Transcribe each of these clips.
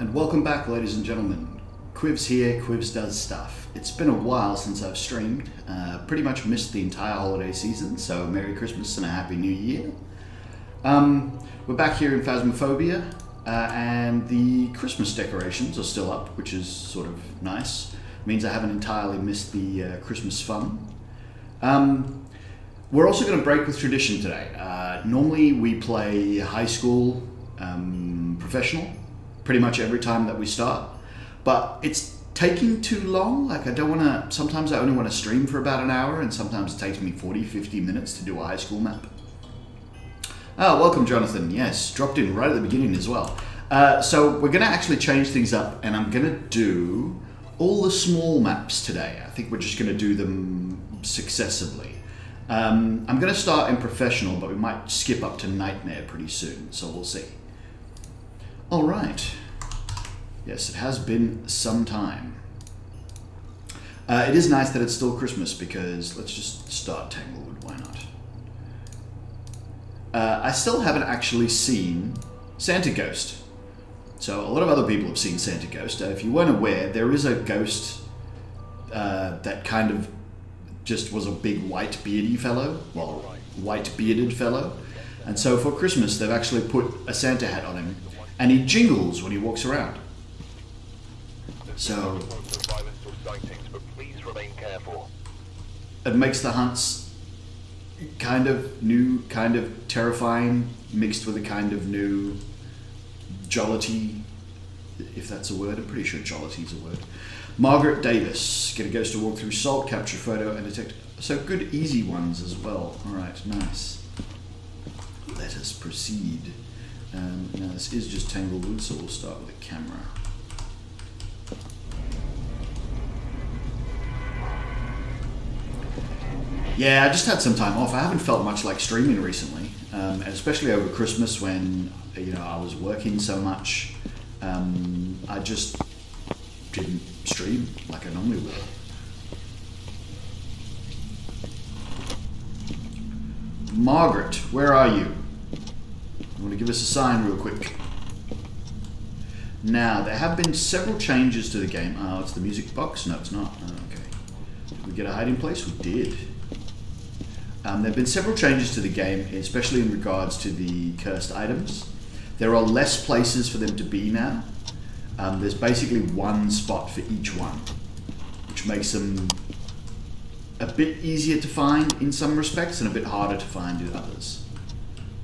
And welcome back, ladies and gentlemen. Quivs here, Quivs does stuff. It's been a while since I've streamed. Pretty much missed the entire holiday season, so Merry Christmas and a Happy New Year. We're back here in Phasmophobia, and the Christmas decorations are still up, which is sort of nice. Means I haven't entirely missed the Christmas fun. We're also going to break with tradition today. Normally we play high school professional pretty much every time that we start, but it's taking too long. Like, I don't want to, sometimes I only want to stream for about an hour, and sometimes it takes me 40-50 minutes to do a high school map. Oh, welcome Jonathan. Yes, dropped in right at the beginning as well. So we're going to actually change things up, and I'm going to do all the small maps today. I think we're just going to do them successively. I'm going to start in professional, but we might skip up to nightmare pretty soon, so we'll see. All right. Yes, it has been some time. It is nice that it's still Christmas, because let's just start Tanglewood. Why not? I still haven't actually seen Santa Ghost. So a lot of other people have seen Santa Ghost. If you weren't aware, there is a ghost that kind of just was a big white beardy fellow. Well, white bearded fellow. And so for Christmas, they've actually put a Santa hat on him, and he jingles when he walks around. So it makes the hunts kind of new, kind of terrifying, mixed with a kind of new jollity, if that's a word. I'm pretty sure jollity is a word. Margaret Davis, get a ghost to walk through salt, capture a photo, and detect. So good, easy ones as well. All right, nice. Let us proceed. Now this is just Tanglewood, so we'll start with a camera. Yeah, I just had some time off. I haven't felt much like streaming recently, and especially over Christmas when I was working so much. I just didn't stream like I normally would. Margaret, where are you? You want to give us a sign real quick? Now, there have been several changes to the game. Oh, it's the music box? No, it's not. Oh, okay. Did we get a hiding place? We did. There have been several changes to the game, especially in regards to the cursed items. There are less places for them to be now. There's basically one spot for each one, which makes them a bit easier to find in some respects and a bit harder to find in others.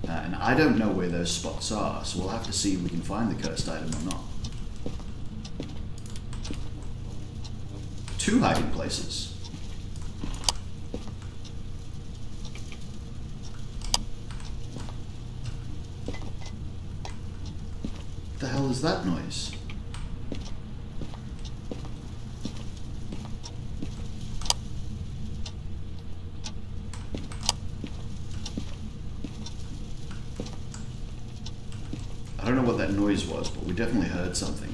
And I don't know where those spots are, so we'll have to see if we can find the cursed item or not. 2 hiding places. What the hell is that noise? I don't know what that noise was, but we definitely heard something.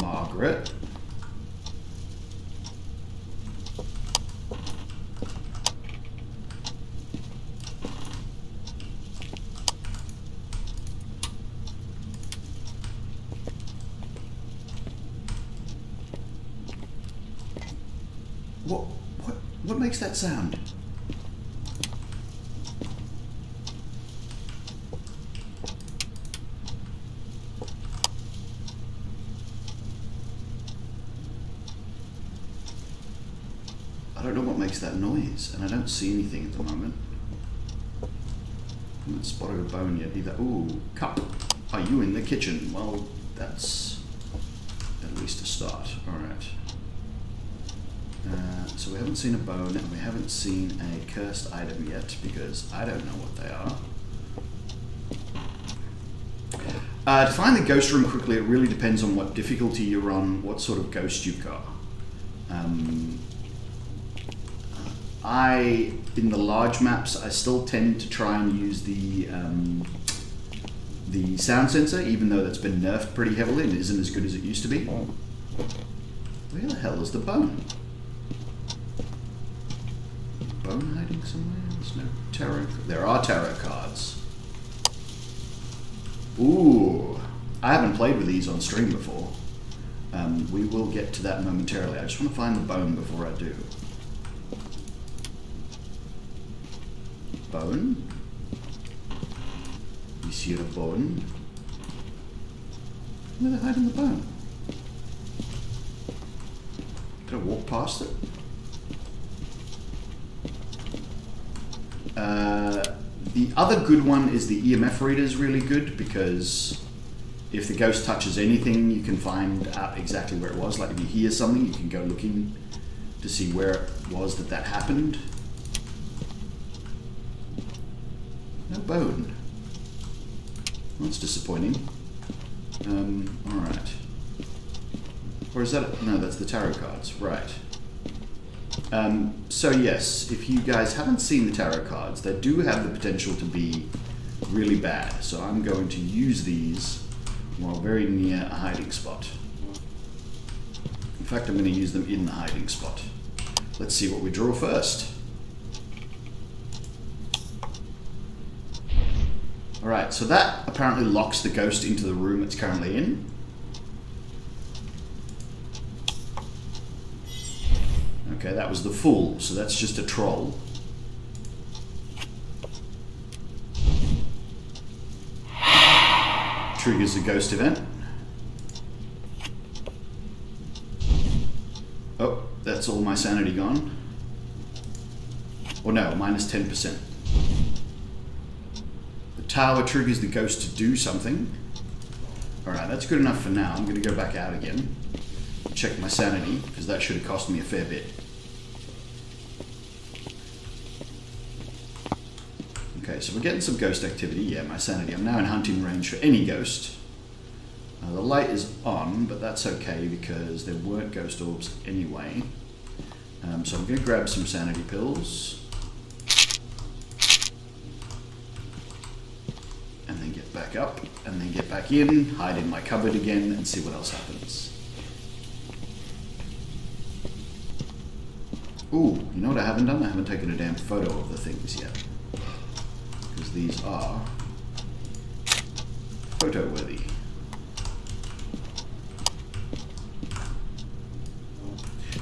Margaret? What makes that sound? I don't know what makes that noise, and I don't see anything at the moment. I haven't spotted a bone yet either. Ooh, cup. Are you in the kitchen? Well, that's at least a start. Alright. So we haven't seen a bone, and we haven't seen a cursed item yet, because I don't know what they are. To find the ghost room quickly, it really depends on what difficulty you're on, what sort of ghost you've got. In the large maps, I still tend to try and use the sound sensor, even though that's been nerfed pretty heavily and isn't as good as it used to be. Where the hell is the bone? Bone hiding somewhere? There's no tarot. There are tarot cards. Ooh, I haven't played with these on stream before. We will get to that momentarily. I just want to find the bone before I do. Bone. You see the bone? Where are they hiding the bone? Did I walk past it? The other good one is the EMF reader is really good because if the ghost touches anything, you can find out exactly where it was. Like if you hear something, you can go looking to see where it was that happened. No bone. Well, that's disappointing. Alright. Or is that... No, that's the tarot cards. Right. So yes, if you guys haven't seen the tarot cards, they do have the potential to be really bad. So I'm going to use these while very near a hiding spot. In fact, I'm going to use them in the hiding spot. Let's see what we draw first. Alright, so that apparently locks the ghost into the room it's currently in. Okay, that was the Fool, so that's just a troll. Triggers a ghost event. Oh, that's all my sanity gone. Or no, minus 10%. The tower triggers the ghost to do something. Alright, that's good enough for now. I'm going to go back out again. Check my sanity, because that should have cost me a fair bit. Okay, so we're getting some ghost activity. Yeah, my sanity. I'm now in hunting range for any ghost. The light is on, but that's okay because there weren't ghost orbs anyway. So I'm going to grab some sanity pills. And then get back up, and then get back in, hide in my cupboard again, and see what else happens. Ooh, you know what I haven't done? I haven't taken a damn photo of the things yet. Because these are photo-worthy.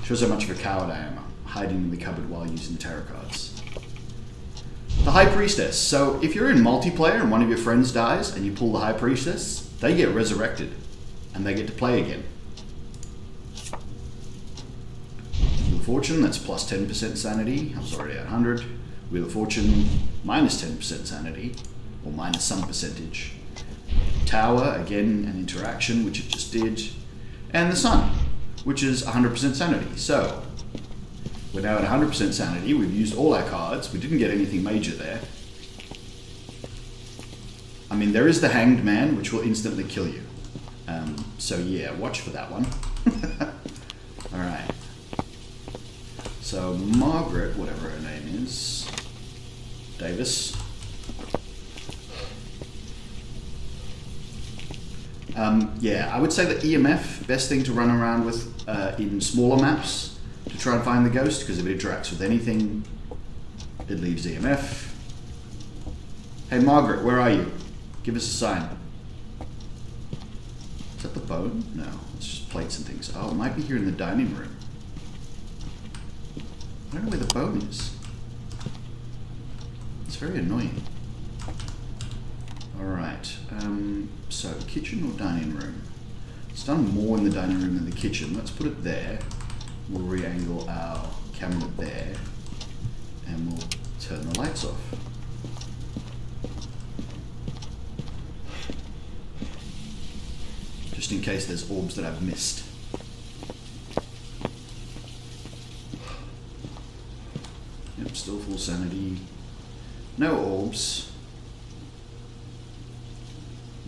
Shows how much of a coward I am, hiding in the cupboard while using the tarot cards. The High Priestess. So if you're in multiplayer and one of your friends dies and you pull the High Priestess, they get resurrected and they get to play again. Wheel of Fortune, that's plus 10% sanity. I was already at 100. Wheel of Fortune, minus 10% sanity, or minus some percentage. Tower, again, an interaction, which it just did. And the Sun, which is 100% sanity. So, we're now at 100% sanity. We've used all our cards. We didn't get anything major there. I mean, there is the Hanged Man, which will instantly kill you. So yeah, watch for that one. Alright. So, Margaret, whatever her name is, Davis. Yeah, I would say that EMF, best thing to run around with in smaller maps to try and find the ghost, because if it interacts with anything, it leaves EMF. Hey Margaret, where are you? Give us a sign. Is that the bone? No, it's just plates and things. Oh, it might be here in the dining room. I don't know where the bone is. It's very annoying. Alright, so kitchen or dining room? It's done more in the dining room than the kitchen. Let's put it there. We'll re-angle our camera there. And we'll turn the lights off. Just in case there's orbs that I've missed. Yep, still full sanity. No orbs.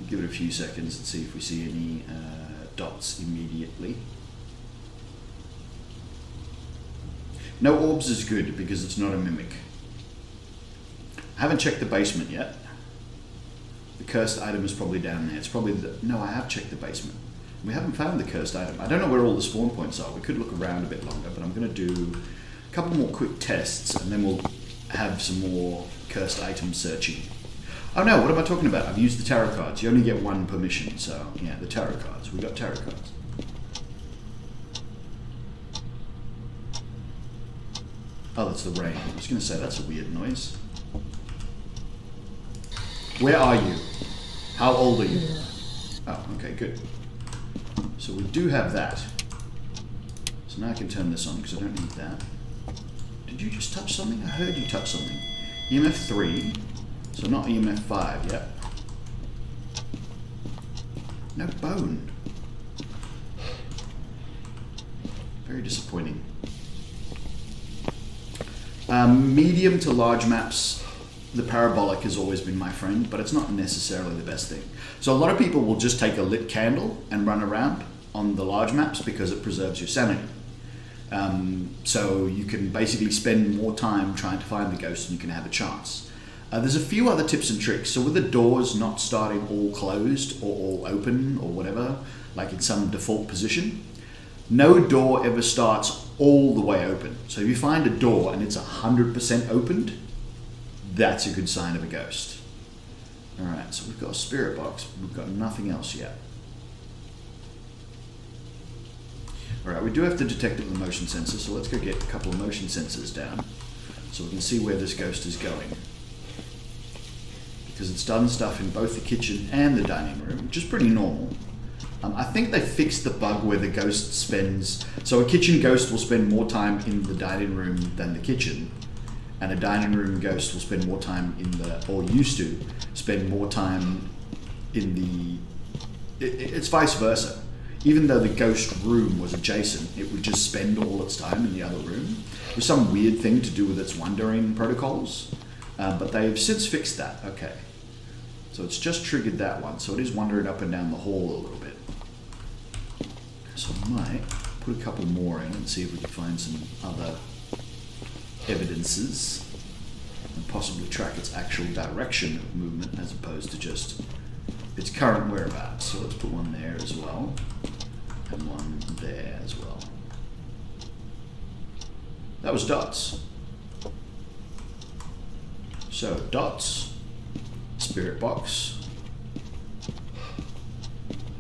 Give it a few seconds and see if we see any dots immediately. No orbs is good because it's not a mimic. I haven't checked the basement yet. The cursed item is probably down there. It's probably the... No, I have checked the basement. We haven't found the cursed item. I don't know where all the spawn points are. We could look around a bit longer, but I'm going to do a couple more quick tests and then we'll have some more cursed item searching. Oh no, what am I talking about? I've used the tarot cards. You only get one permission, so yeah, the tarot cards. We got tarot cards. Oh, that's the rain. I was going to say, that's a weird noise. Where are you? How old are you? Oh, okay, good. So we do have that. So now I can turn this on because I don't need that. Did you just touch something? I heard you touch something. EMF 3. So not EMF 5 yet. No bone. Very disappointing. Medium to large maps, the parabolic has always been my friend, but it's not necessarily the best thing. So a lot of people will just take a lit candle and run around on the large maps because it preserves your sanity. So you can basically spend more time trying to find the ghost and you can have a chance. There's a few other tips and tricks. So with the doors not starting all closed or all open or whatever, like in some default position, no door ever starts all the way open. So if you find a door and it's 100% opened, that's a good sign of a ghost. All right, so we've got a spirit box. We've got nothing else yet. All right, we do have to detect it with a motion sensor, so let's go get a couple of motion sensors down so we can see where this ghost is going. Because it's done stuff in both the kitchen and the dining room, which is pretty normal. I think they fixed the bug where the ghost spends... So a kitchen ghost will spend more time in the dining room than the kitchen. And a dining room ghost will spend more time in the... Or used to spend more time in the... It's vice versa. Even though the ghost room was adjacent, it would just spend all its time in the other room. It was some weird thing to do with its wandering protocols. But they've since fixed that. Okay. So it's just triggered that one. So it is wandering up and down the hall a little bit. So I might put a couple more in and see if we can find some other evidences and possibly track its actual direction of movement as opposed to just its current whereabouts. So let's put one there as well and one there as well. That was dots. So dots, spirit box.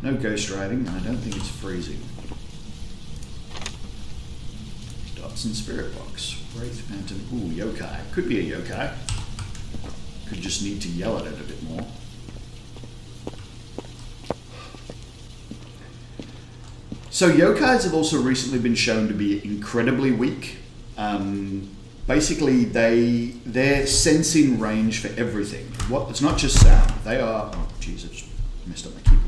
No ghost writing, and I don't think it's freezing. Dots and spirit box. Wraith, phantom, ooh, yokai. Could be a yokai. Could just need to yell at it a bit more. So yokais have also recently been shown to be incredibly weak. Basically, their sensing range for everything. It's not just sound. They are... Oh, jeez, I just messed up my keyboard.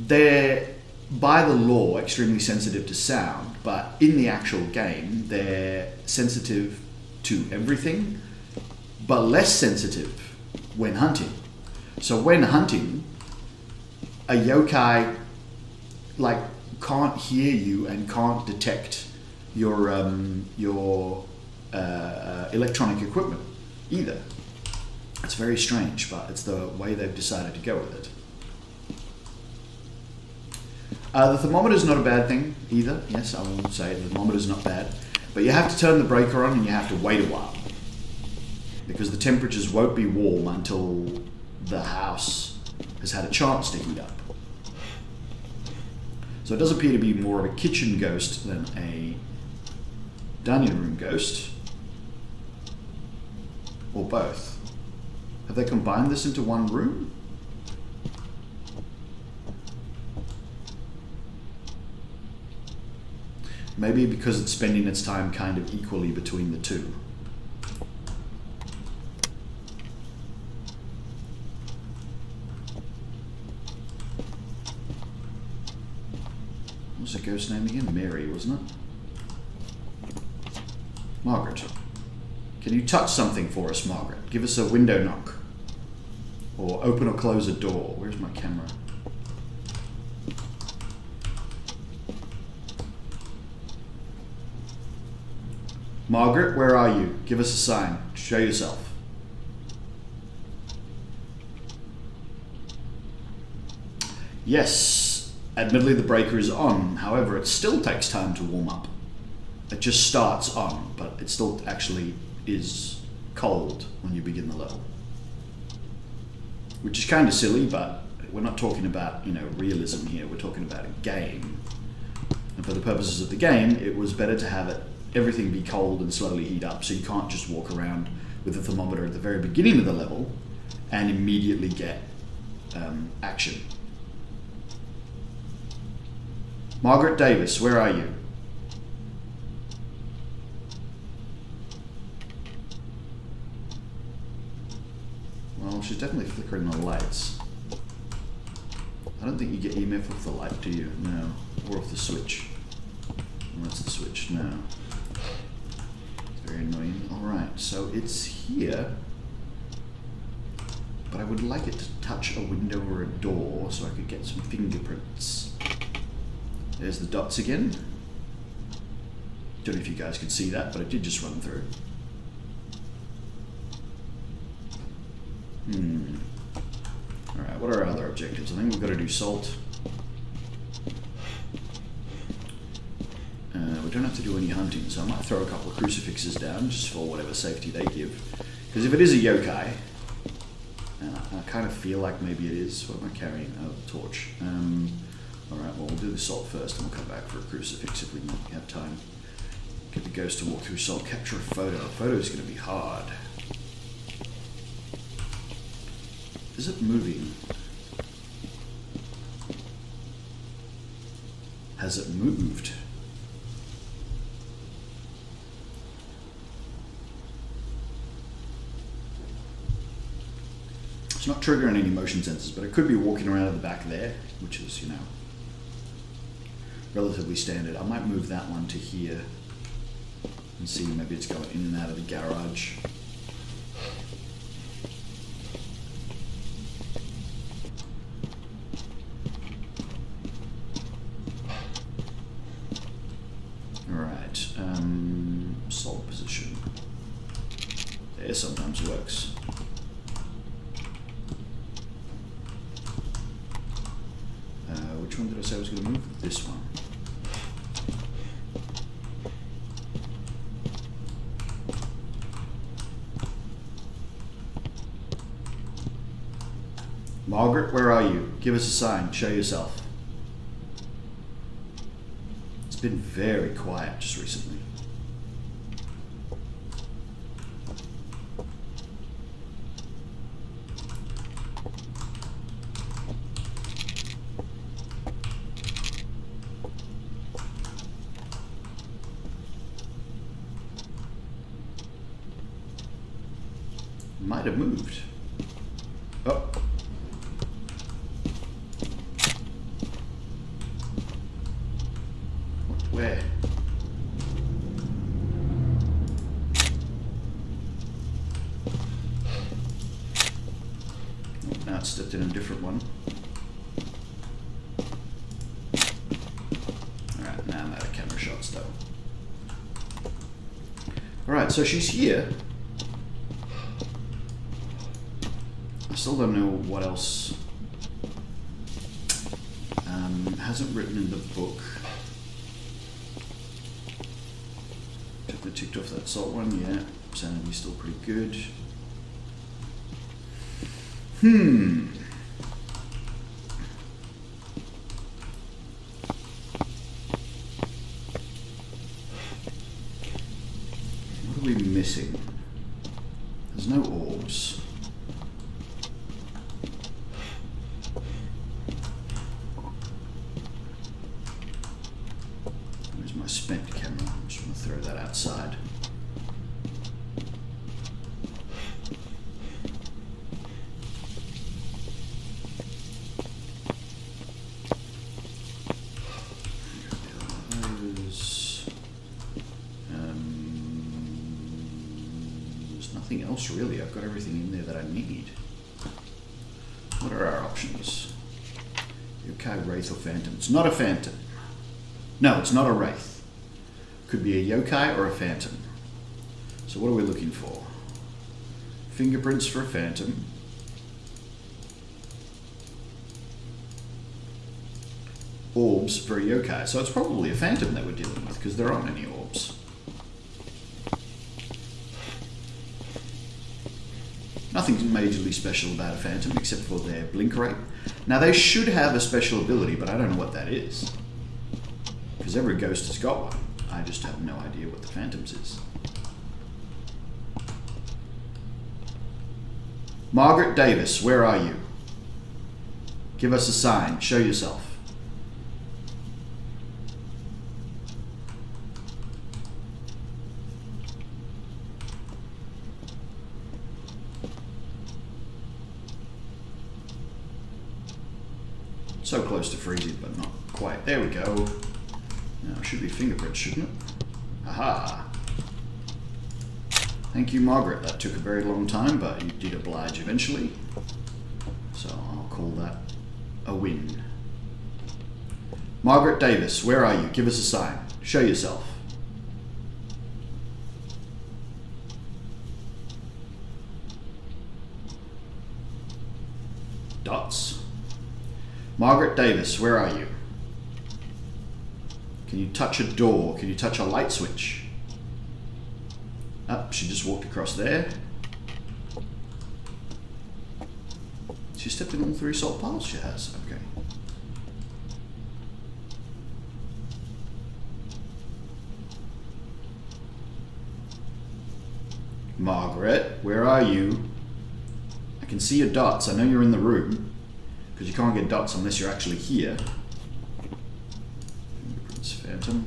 They're, by the law, extremely sensitive to sound, but in the actual game, they're sensitive to everything, but less sensitive when hunting. So when hunting, a yokai can't hear you and can't detect your electronic equipment either. It's very strange, but it's the way they've decided to go with it. The thermometer is not a bad thing either. Yes, I will say the thermometer is not bad, but you have to turn the breaker on and you have to wait a while because the temperatures won't be warm until the house has had a chance to heat up. So it does appear to be more of a kitchen ghost than a dining room ghost, or both. Have they combined this into one room? Maybe because it's spending its time kind of equally between the two. What was the ghost name again? Mary, wasn't it? Margaret. Can you touch something for us, Margaret? Give us a window knock. Or open or close a door. Where's my camera? Margaret, where are you? Give us a sign. Show yourself. Yes, admittedly the breaker is on. However, it still takes time to warm up. It just starts on, but it still actually is cold when you begin the level. Which is kind of silly, but we're not talking about, realism here. We're talking about a game. And for the purposes of the game, it was better to have everything be cold and slowly heat up, so you can't just walk around with a thermometer at the very beginning of the level and immediately get action. Margaret Davis, where are you? Well, she's definitely flickering the lights. I don't think you get EMF off the light, do you? No. Or off the switch. Well, that's the switch. No. It's very annoying. Alright, so it's here. But I would like it to touch a window or a door so I could get some fingerprints. There's the dots again. Don't know if you guys could see that, but I did just run through. Alright, what are our other objectives? I think we've got to do salt. We don't have to do any hunting, so I might throw a couple of crucifixes down just for whatever safety they give. Because if it is a yokai, and I kind of feel like maybe it is. What am I carrying? Oh, a torch. Alright, well, we'll do the salt first and we'll come back for a crucifix if we have time. Get the ghost to walk through salt, capture a photo. A photo is going to be hard. Is it moving? Has it moved? It's not triggering any motion sensors, but it could be walking around at the back there, which is, relatively standard. I might move that one to here and see maybe it's going in and out of the garage. Alright, salt position. There sometimes works. Which one did I say I was going to move? This one. Margaret, where are you? Give us a sign. Show yourself. It's been very quiet just recently. Might have moved. Oh. Where? Oh, now it's stepped in a different one. Alright, now I'm out of camera shots though. Alright, so she's here. Still don't know what else hasn't written in the book. Definitely ticked off that salt one, yeah. Sanity's still pretty good. What are we missing? There's no orbs. Spent camera. I'm just going to throw that outside. There's nothing else really. I've got everything in there that I need. What are our options? Yokai, Wraith, or Phantom? It's not a Phantom. No, it's not a Wraith. Could be a yokai or a phantom. So what are we looking for? Fingerprints for a phantom. Orbs for a yokai. So it's probably a phantom that we're dealing with because there aren't any orbs. nothing majorly special about a Phantom except for their blink rate. Now they should have a special ability, but I don't know what that is. Because every ghost has got one. I just have no idea what the Phantom's is. Margaret Davis, where are you? Give us a sign. Show yourself. So close to freezing, but not quite. There we go. Now it should be fingerprints, shouldn't it? Aha! Thank you, Margaret. That took a very long time, but you did oblige eventually. So I'll call that a win. Margaret Davis, where are you? Give us a sign. Show yourself. Dots. Margaret Davis, where are you? Can you touch a door? Can you touch a light switch? Oh, she just walked across there. She stepped in all 3 salt piles she has. Okay. Margaret, where are you? I can see your dots. I know you're in the room. Because you can't get dots unless you're actually here. Fingerprints, Phantom.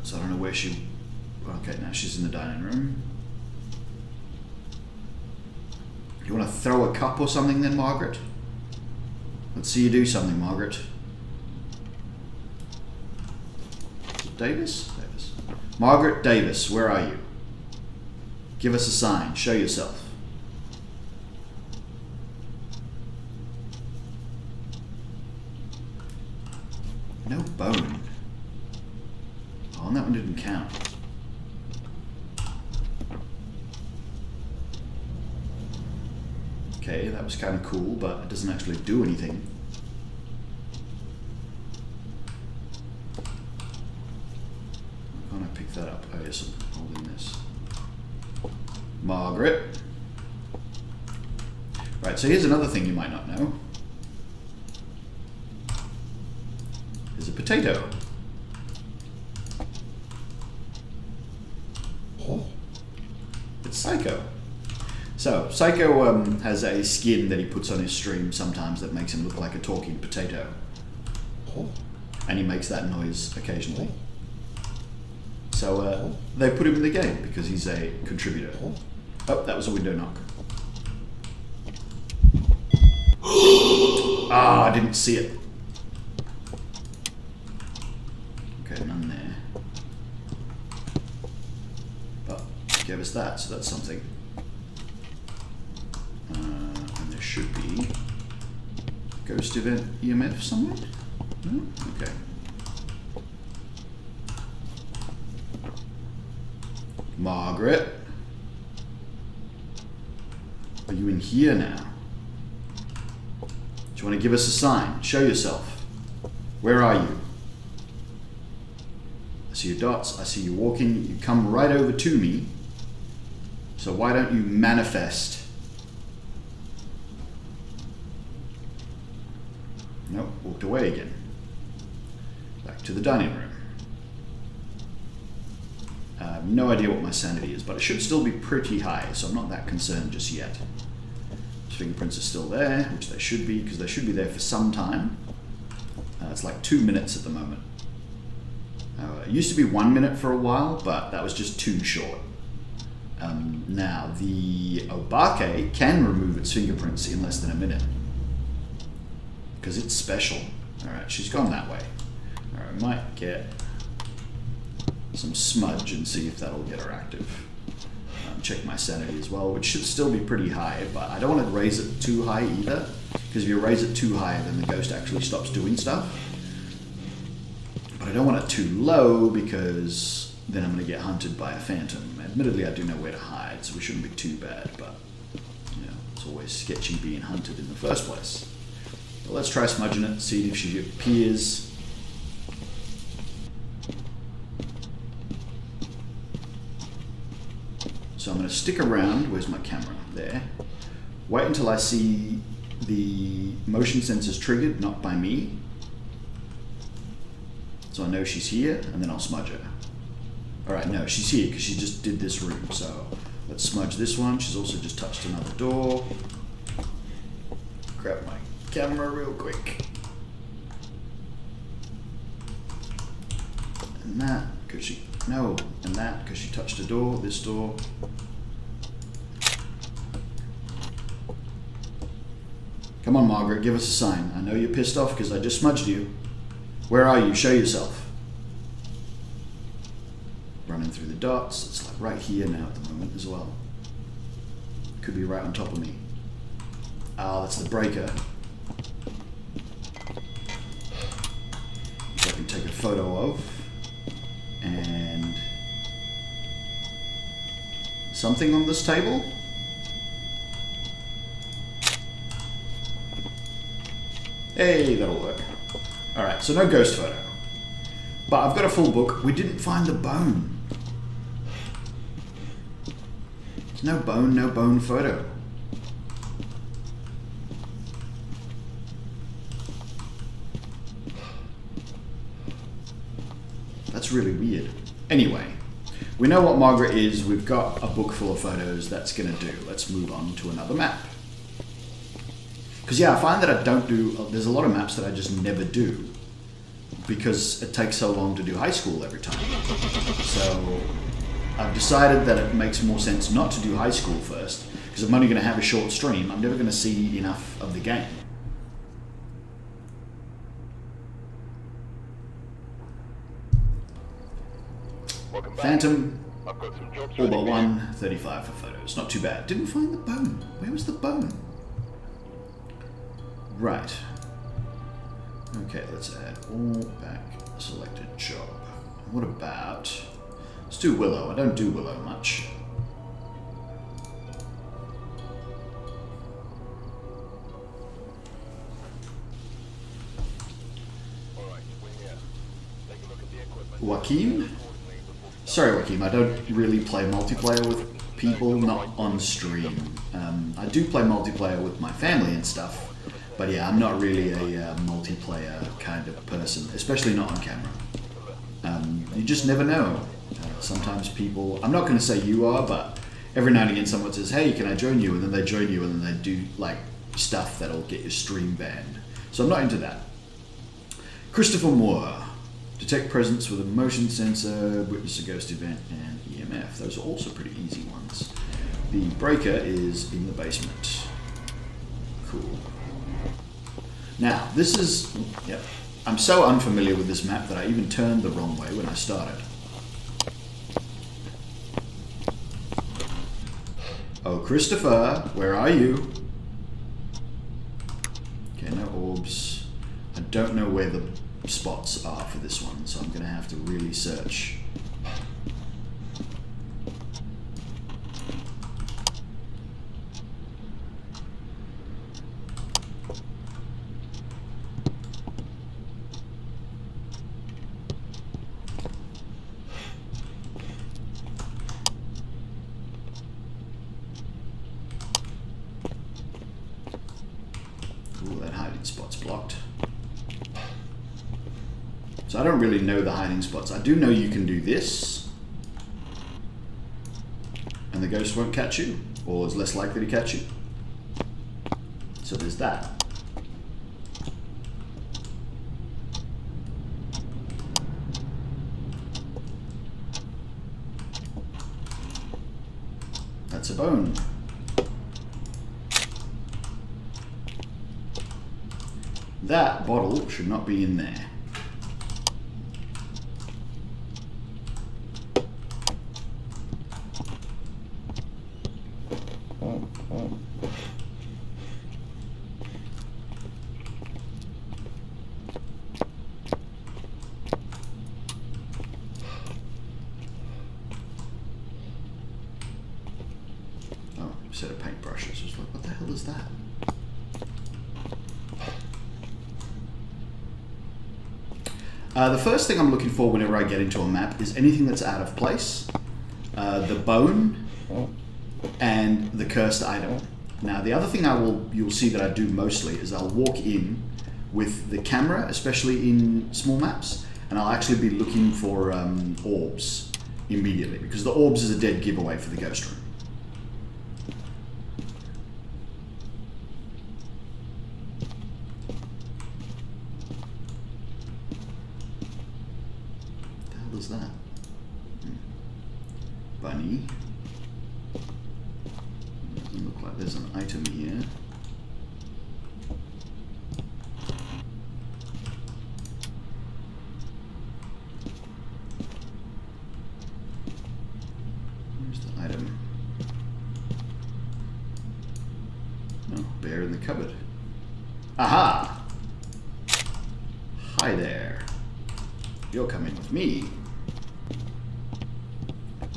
So I don't know where she... Okay, now she's in the dining room. You want to throw a cup or something then, Margaret? Let's see you do something, Margaret. Is it Davis? Davis. Margaret Davis, where are you? Give us a sign. Show yourself. No bone. Oh, and that one didn't count. Okay, that was kind of cool, but it doesn't actually do anything. How can I pick that up? Oh, yes, I'm holding this. Margaret. Right, so here's another thing you might not know. There's a potato. It's Psycho. So, Psycho has a skin that he puts on his stream sometimes that makes him look like a talking potato. And he makes that noise occasionally. So they put him in the game because he's a contributor. Oh, that was a window knock. Ah, I didn't see it. Okay, none there. But it gave us that, so that's something. And there should be ghost event EMF somewhere? No? Okay. Margaret? Are you in here now? Do you want to give us a sign? Show yourself. Where are you? I see your dots. I see you walking. You come right over to me. So why don't you manifest? Nope, walked away again. Back to the dining room. I have no idea what my sanity is, but it should still be pretty high, so I'm not that concerned just yet. His fingerprints are still there, which they should be, because they should be there for some time. It's like 2 minutes at the moment. It used to be 1 minute for a while, but that was just too short. Now, the Obake can remove its fingerprints in less than a minute. Because it's special. Alright, she's gone that way. Alright, I might get some smudge and see if that'll get her active. Check my sanity as well, which should still be pretty high, but I don't want to raise it too high either, because if you raise it too high, then the ghost actually stops doing stuff. But I don't want it too low, because then I'm going to get hunted by a phantom. Admittedly, I do know where to hide, so we shouldn't be too bad, but you know, it's always sketchy being hunted in the first place. But let's try smudging it, see if she appears. So I'm going to stick around. Where's my camera? There. Wait until I see the motion sensors triggered, not by me. So I know she's here, and then I'll smudge her. Alright, no, she's here because she just did this room. So let's smudge this one. She's also just touched another door. Grab my camera real quick. And that, because she, no, and that, because she touched a door, this door. Come on, Margaret, give us a sign. I know you're pissed off because I just smudged you. Where are you? Show yourself. Running through the dots. It's like right here now at the moment as well. Could be right on top of me. Ah, that's the breaker. Which I can take a photo of. And something on this table. Hey, that'll work. Alright, so no ghost photo. But I've got a full book. We didn't find the bone. There's no bone photo. That's really weird. Anyway, we know what Margaret is. We've got a book full of photos. That's going to do. Let's move on to another map. Because yeah, I find that I don't do, there's a lot of maps that I just never do because it takes so long to do high school every time. So I've decided that it makes more sense not to do high school first because I'm only going to have a short stream. I'm never going to see enough of the game. Phantom, all but one, 35 for photos. Not too bad. Didn't find the bone. Where was the bone? Right. Okay, let's add all back selected job. What about, let's do Willow. I don't do Willow much. Joaquin? Sorry, Joaquin, I don't really play multiplayer with people, not on stream. I do play multiplayer with my family and stuff. But yeah, I'm not really a multiplayer kind of person, especially not on camera. You just never know. Sometimes people, I'm not going to say you are, but every now and again someone says, hey, can I join you? And then they join you and then they do like stuff that'll get your stream banned. So I'm not into that. Christopher Moore. Detect presence with a motion sensor, witness a ghost event, and EMF. Those are also pretty easy ones. The breaker is in the basement. Cool. Now, this is, yep, I'm so unfamiliar with this map that I even turned the wrong way when I started. Oh, Christopher, where are you? Okay, no orbs. I don't know where the spots are for this one, so I'm going to have to really search. So I don't really know the hiding spots. I do know you can do this, and the ghost won't catch you, or is less likely to catch you. So there's that. That's a bone. That bottle should not be in there. Set of paintbrushes. I was like, what the hell is that? The first thing I'm looking for whenever I get into a map is anything that's out of place. The bone and the cursed item. Now, the other thing you'll see that I do mostly is I'll walk in with the camera, especially in small maps, and I'll actually be looking for orbs immediately, because the orbs is a dead giveaway for the ghost room. What the hell is that? Bunny. Doesn't look like there's an item here. Where's the item? Oh, bear in the cupboard. Aha! Hi there. You're coming with me.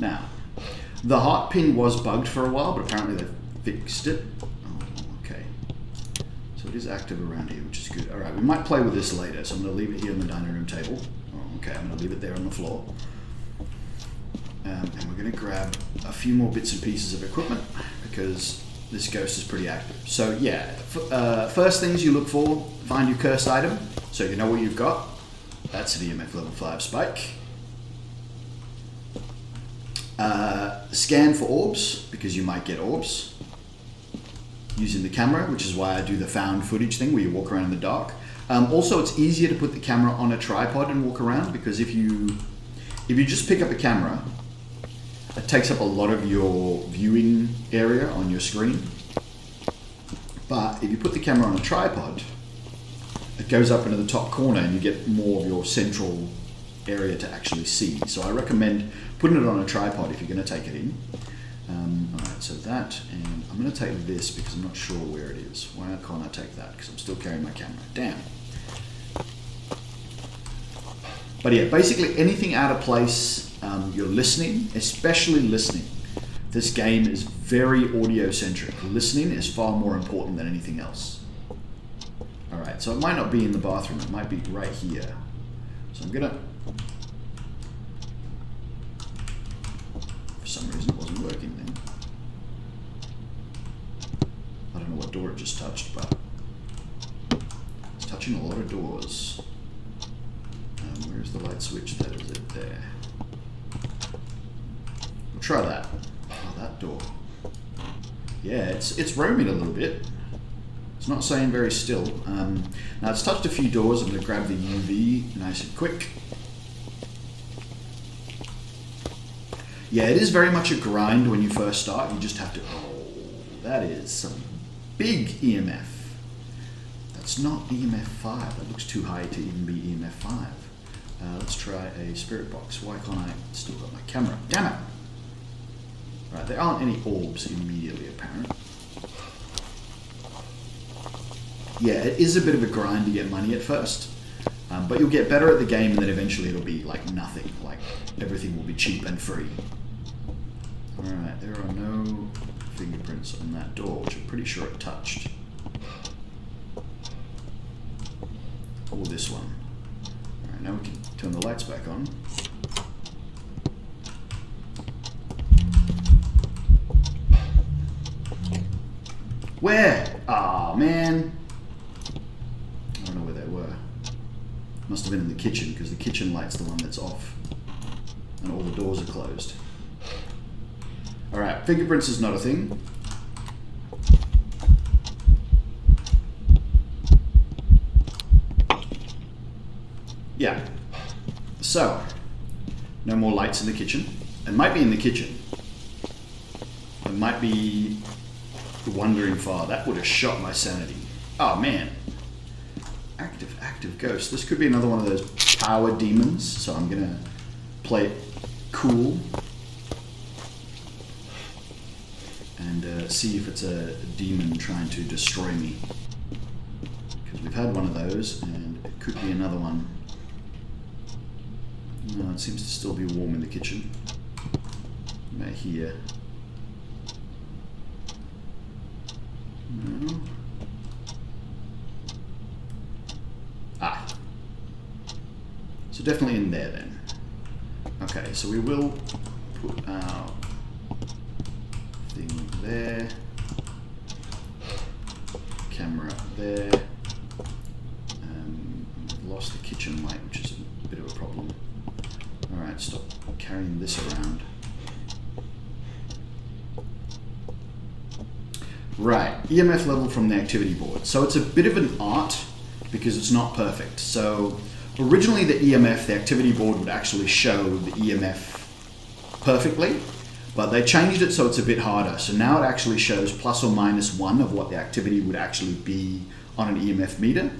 Now, the heart pin was bugged for a while, but apparently they've fixed it. Oh, okay. So it is active around here, which is good. All right, we might play with this later, so I'm going to leave it here on the dining room table. Oh, okay, I'm going to leave it there on the floor. And we're going to grab a few more bits and pieces of equipment, because this ghost is pretty active. So yeah, first things you look for, find your cursed item, so you know what you've got. That's an EMF level 5 spike. Scan for orbs, because you might get orbs using the camera, which is why I do the found footage thing where you walk around in the dark. Also, it's easier to put the camera on a tripod and walk around, because if you just pick up a camera, it takes up a lot of your viewing area on your screen. But if you put the camera on a tripod, it goes up into the top corner and you get more of your central area to actually see. So I recommend putting it on a tripod if you're going to take it in. Alright, so that, and I'm going to take this because I'm not sure where it is. Why can't I take that? Because I'm still carrying my camera. Damn. But yeah, basically anything out of place, you're listening, especially listening. This game is very audio-centric. Listening is far more important than anything else. Alright, so it might not be in the bathroom, it might be right here. So I'm going to... For some reason it wasn't working then. I don't know what door it just touched, but it's touching a lot of doors. Where's the light switch? That is it there. We'll try that. Oh, that door. Yeah, it's roaming a little bit. It's not staying very still. Now it's touched a few doors. I'm going to grab the UV nice and quick. Yeah, it is very much a grind when you first start. You just have to... Oh, that is some big EMF. That's not EMF 5. That looks too high to even be EMF 5. Let's try a spirit box. Why can't I still got my camera? Damn it! Right, there aren't any orbs immediately apparent. Yeah, it is a bit of a grind to get money at first, but you'll get better at the game and then eventually it'll be like nothing. Like everything will be cheap and free. Alright, there are no fingerprints on that door, which I'm pretty sure it touched. Or this one. Alright, now we can turn the lights back on. Where? Aw, man. I don't know where they were. Must have been in the kitchen, because the kitchen light's the one that's off. And all the doors are closed. Alright, fingerprints is not a thing. Yeah. So, no more lights in the kitchen. It might be in the kitchen. It might be the wandering far. That would have shot my sanity. Oh man. Active ghost. This could be another one of those power demons, so I'm gonna play it cool and see if it's a demon trying to destroy me. Because we've had one of those, and it could be another one. No, it seems to still be warm in the kitchen. About here. No. Ah. So definitely in there then. Okay, so we will put our thing there. Camera there. I've lost the kitchen light, which is a bit of a problem. Alright, stop carrying this around. Right, EMF level from the activity board. So it's a bit of an art because it's not perfect. So originally the EMF, the activity board, would actually show the EMF perfectly, but they changed it so it's a bit harder. So now it actually shows plus or minus 1 of what the activity would actually be on an EMF meter.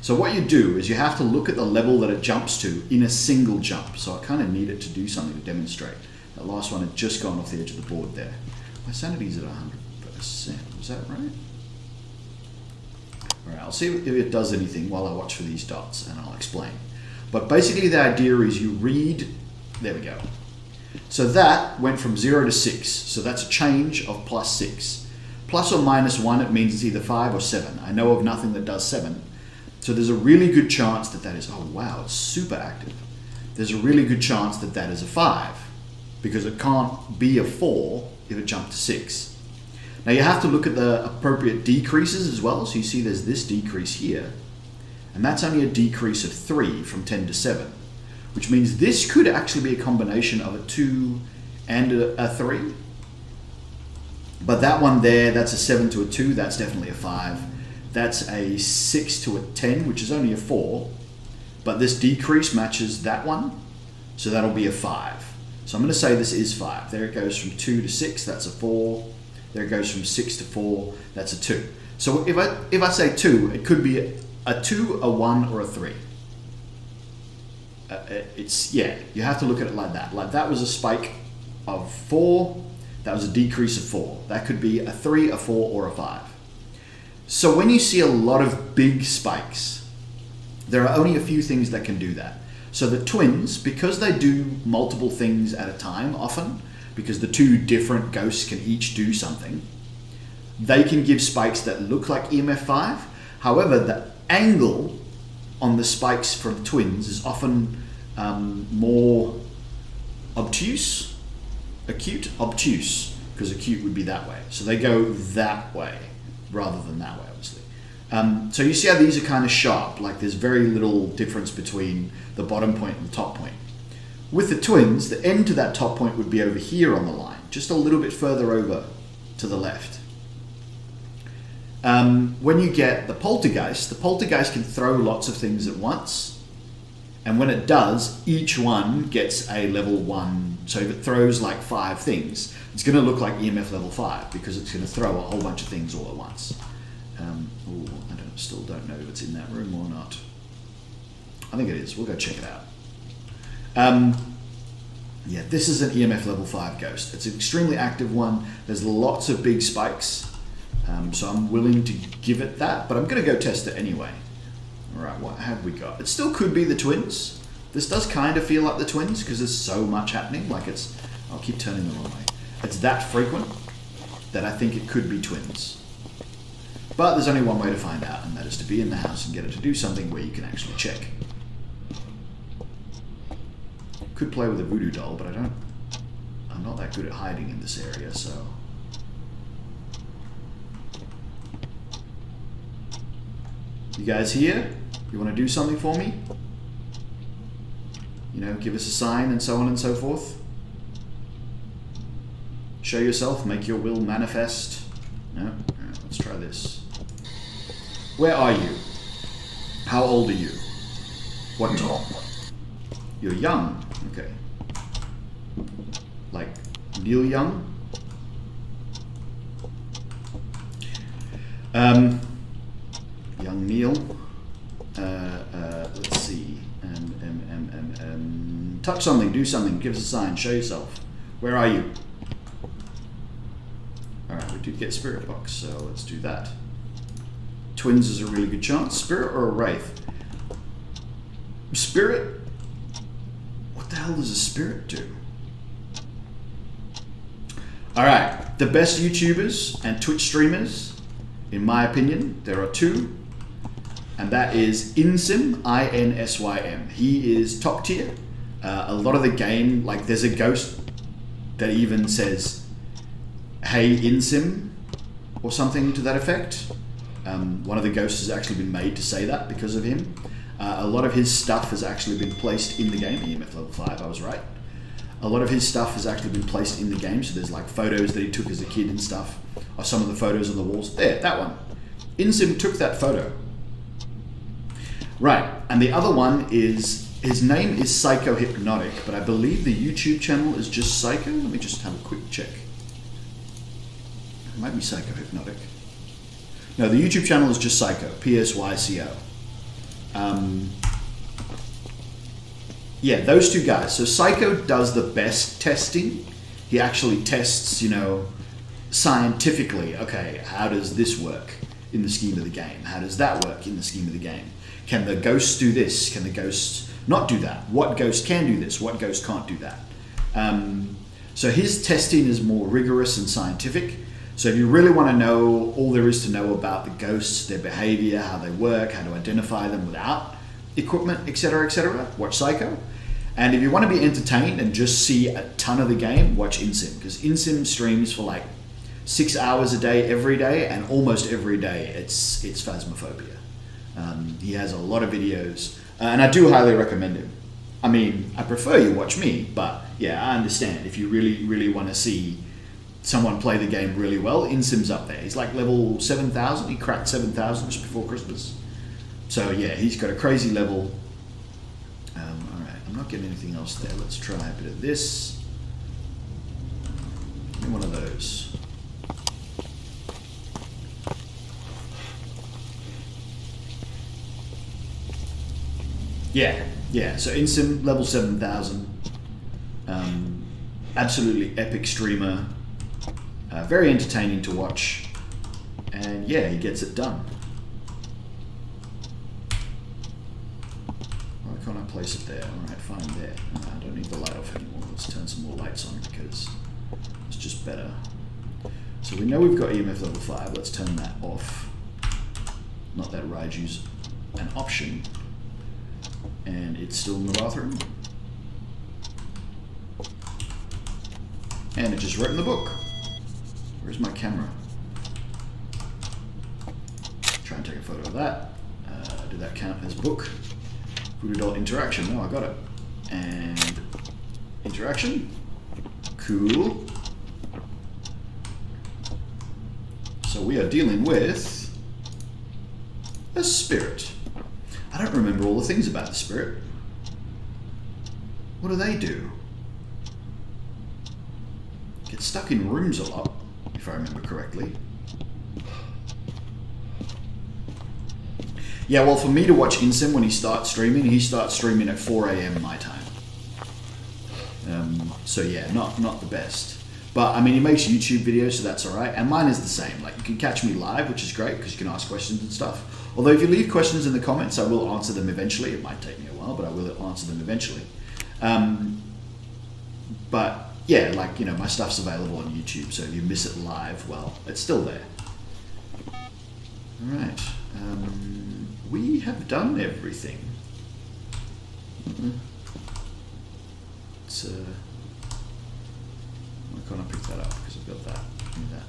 So what you do is you have to look at the level that it jumps to in a single jump. So I kind of need it to do something to demonstrate. That last one had just gone off the edge of the board there. My sanity's at 100%. Was that right? Alright, I'll see if it does anything while I watch for these dots and I'll explain. But basically the idea is you read, there we go. So that went from 0 to 6. So that's a change of plus 6. Plus or minus 1, it means it's either 5 or 7. I know of nothing that does 7. So there's a really good chance that that is, oh wow, it's super active. There's a really good chance that that is a 5 because it can't be a 4 if it jumped to 6. Now you have to look at the appropriate decreases as well. So you see there's this decrease here, and that's only a decrease of 3 from 10 to 7, which means this could actually be a combination of a 2 and a 3. But that one there, that's a 7 to a 2, that's definitely a 5. That's a 6 to a 10, which is only a 4. But this decrease matches that one, so that'll be a 5. So I'm going to say this is 5. There it goes from 2 to 6, that's a 4. There it goes from 6 to 4, that's a 2. So if I say 2, it could be a 2, a 1, or a 3. You have to look at it like that. Like that was a spike of 4, that was a decrease of 4. That could be a 3, a 4, or a 5. So when you see a lot of big spikes, there are only a few things that can do that. So the twins, because they do multiple things at a time often, because the two different ghosts can each do something, they can give spikes that look like EMF 5. However, the angle on the spikes for the twins is often more obtuse, obtuse, because acute would be that way. So they go that way rather than that way, obviously. So you see how these are kind of sharp, like there's very little difference between the bottom point and the top point. With the twins, the end to that top point would be over here on the line, just a little bit further over to the left. When you get the poltergeist can throw lots of things at once. And when it does, each one gets a level 1. So if it throws like 5 things, it's going to look like EMF level 5 because it's going to throw a whole bunch of things all at once. I still don't know if it's in that room or not. I think it is. We'll go check it out. Yeah, this is an EMF level 5 ghost. It's an extremely active one. There's lots of big spikes. So I'm willing to give it that, but I'm going to go test it anyway. All right, what have we got? It still could be the twins. This does kind of feel like the twins because there's so much happening. Like it's, I'll keep turning the wrong way. It's that frequent that I think it could be twins. But there's only one way to find out, and that is to be in the house and get it to do something where you can actually check. Could play with a voodoo doll, but I'm not that good at hiding in this area, so. You guys here? You want to do something for me? You know, give us a sign and so on and so forth. Show yourself, make your will manifest. No? Alright, let's try this. Where are you? How old are you? What time? You're young. Okay. Like Neil Young? Young Neil. Let's see. Touch something, do something, give us a sign, show yourself. Where are you? Alright, we did get Spirit Box, so let's do that. Twins is a really good chance. Spirit or a Wraith? Spirit? What the hell does a spirit do? Alright, the best YouTubers and Twitch streamers, in my opinion, there are 2. And that is Insym, I-N-S-Y-M. He is top tier. A lot of the game, like there's a ghost that even says, "Hey InSim," or something to that effect. One of the ghosts has actually been made to say that because of him. A lot of his stuff has actually been placed in the game. EMF level 5, I was right. A lot of his stuff has actually been placed in the game, so there's like photos that he took as a kid and stuff, or some of the photos on the walls. There, that one. InSim took that photo. Right, and the other one is, his name is Psycho Hypnotic, but I believe the YouTube channel is just Psycho. Let me just have a quick check. It might be Psycho Hypnotic. No, the YouTube channel is just Psycho, Psyco. Yeah, those two guys. So Psycho does the best testing. He actually tests, you know, scientifically, okay, how does this work in the scheme of the game? How does that work in the scheme of the game? Can the ghosts do this? Can the ghosts not do that? What ghost can do this? What ghost can't do that? So his testing is more rigorous and scientific. So if you really want to know all there is to know about the ghosts, their behavior, how they work, how to identify them without equipment, etc., watch Psycho. And if you want to be entertained and just see a ton of the game, watch InSim, because InSim streams for like 6 hours a day, every day, and almost every day it's Phasmophobia. He has a lot of videos, and I do highly recommend him. I mean, I prefer you watch me, but yeah, I understand. If you really want to see someone play the game really well, InSim's up there. He's like level 7,000. He cracked 7,000 just before Christmas. So yeah, he's got a crazy level. Alright, I'm not getting anything else there. Let's try a bit of this. Give me one of those. Yeah, so InSim, level 7,000. Absolutely epic streamer. Very entertaining to watch. And yeah, he gets it done. Why can't I place it there? Alright, fine, there. I don't need the light off anymore. Let's turn some more lights on because it's just better. So we know we've got EMF level 5. Let's turn that off. Not that Raiju's an option. And it's still in the bathroom. And it just wrote in the book. Where's my camera? Try and take a photo of that. Did that count as book? Voodoo doll interaction. No, I got it. And interaction. Cool. So we are dealing with a spirit. I don't remember all the things about the spirit. What do they do? Get stuck in rooms a lot, if I remember correctly. Yeah, well, for me to watch InSim when he starts streaming at 4 AM my time. So yeah, not the best. But I mean, he makes YouTube videos, so that's all right. And mine is the same. Like, you can catch me live, which is great because you can ask questions and stuff. Although if you leave questions in the comments, I will answer them eventually. It might take me a while, but I will answer them eventually. But yeah, like, you know, my stuff's available on YouTube, so if you miss it live, well, it's still there. All right. We have done everything. It's why can't I pick that up? Because I've got that. Give me that.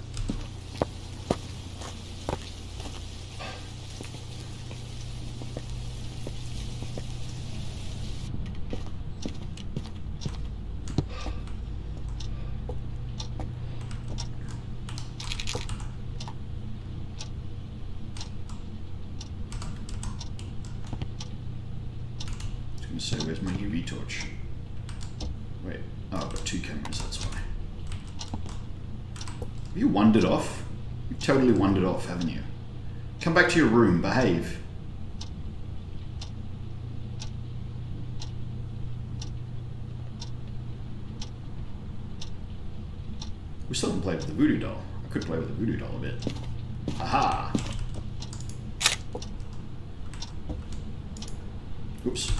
So where's my UV torch? Wait, oh, I've got two cameras, that's why. Have you wandered off? You've totally wandered off, haven't you? Come back to your room, behave. We still haven't played with the voodoo doll. I could play with the voodoo doll a bit. Aha! Oops.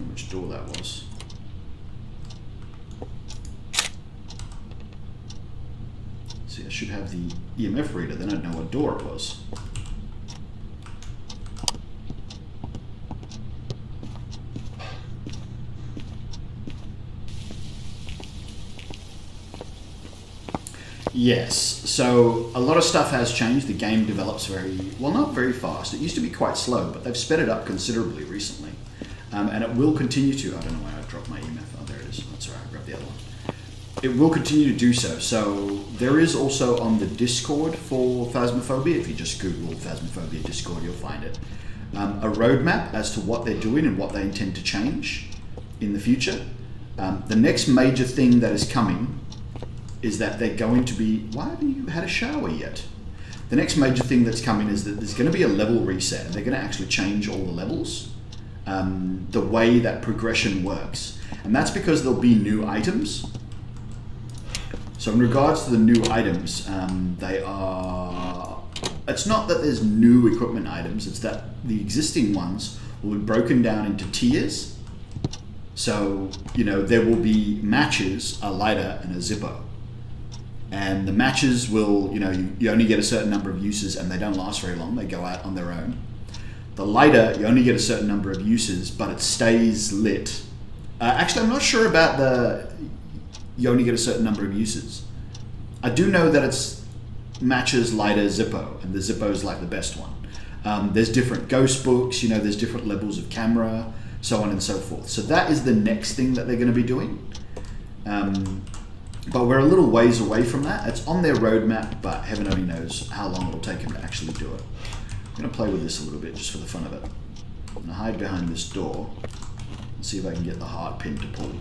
Which door that was. See, I should have the EMF reader, then I'd know what door it was. Yes, so a lot of stuff has changed. The game develops not very fast. It used to be quite slow, but they've sped it up considerably recently. And it will continue to. I don't know why I dropped my EMF. Oh, there it is. That's all right, I'll grab the other one. It will continue to do so. So there is also on the Discord for Phasmophobia, if you just Google Phasmophobia Discord, you'll find it, a roadmap as to what they're doing and what they intend to change in the future. The next major thing that is coming is that they're going to be... Why haven't you had a shower yet? The next major thing that's coming is that there's going to be a level reset. And they're going to actually change all the levels, the way that progression works. And that's because there'll be new items. So in regards to the new items, they are... It's not that there's new equipment items, it's that the existing ones will be broken down into tiers. So, there will be matches, a lighter and a Zippo. And the matches will, you only get a certain number of uses and they don't last very long. They go out on their own. The lighter, you only get a certain number of uses, but it stays lit. Actually, I'm not sure about you only get a certain number of uses. I do know that it's matches, lighter, Zippo, and the Zippo is like the best one. There's different ghost books, there's different levels of camera, so on and so forth. So that is the next thing that they're going to be doing. But we're a little ways away from that. It's on their roadmap, but heaven only knows how long it'll take them to actually do it. I'm going to play with this a little bit just for the fun of it. I'm going to hide behind this door and see if I can get the heart pin to pull.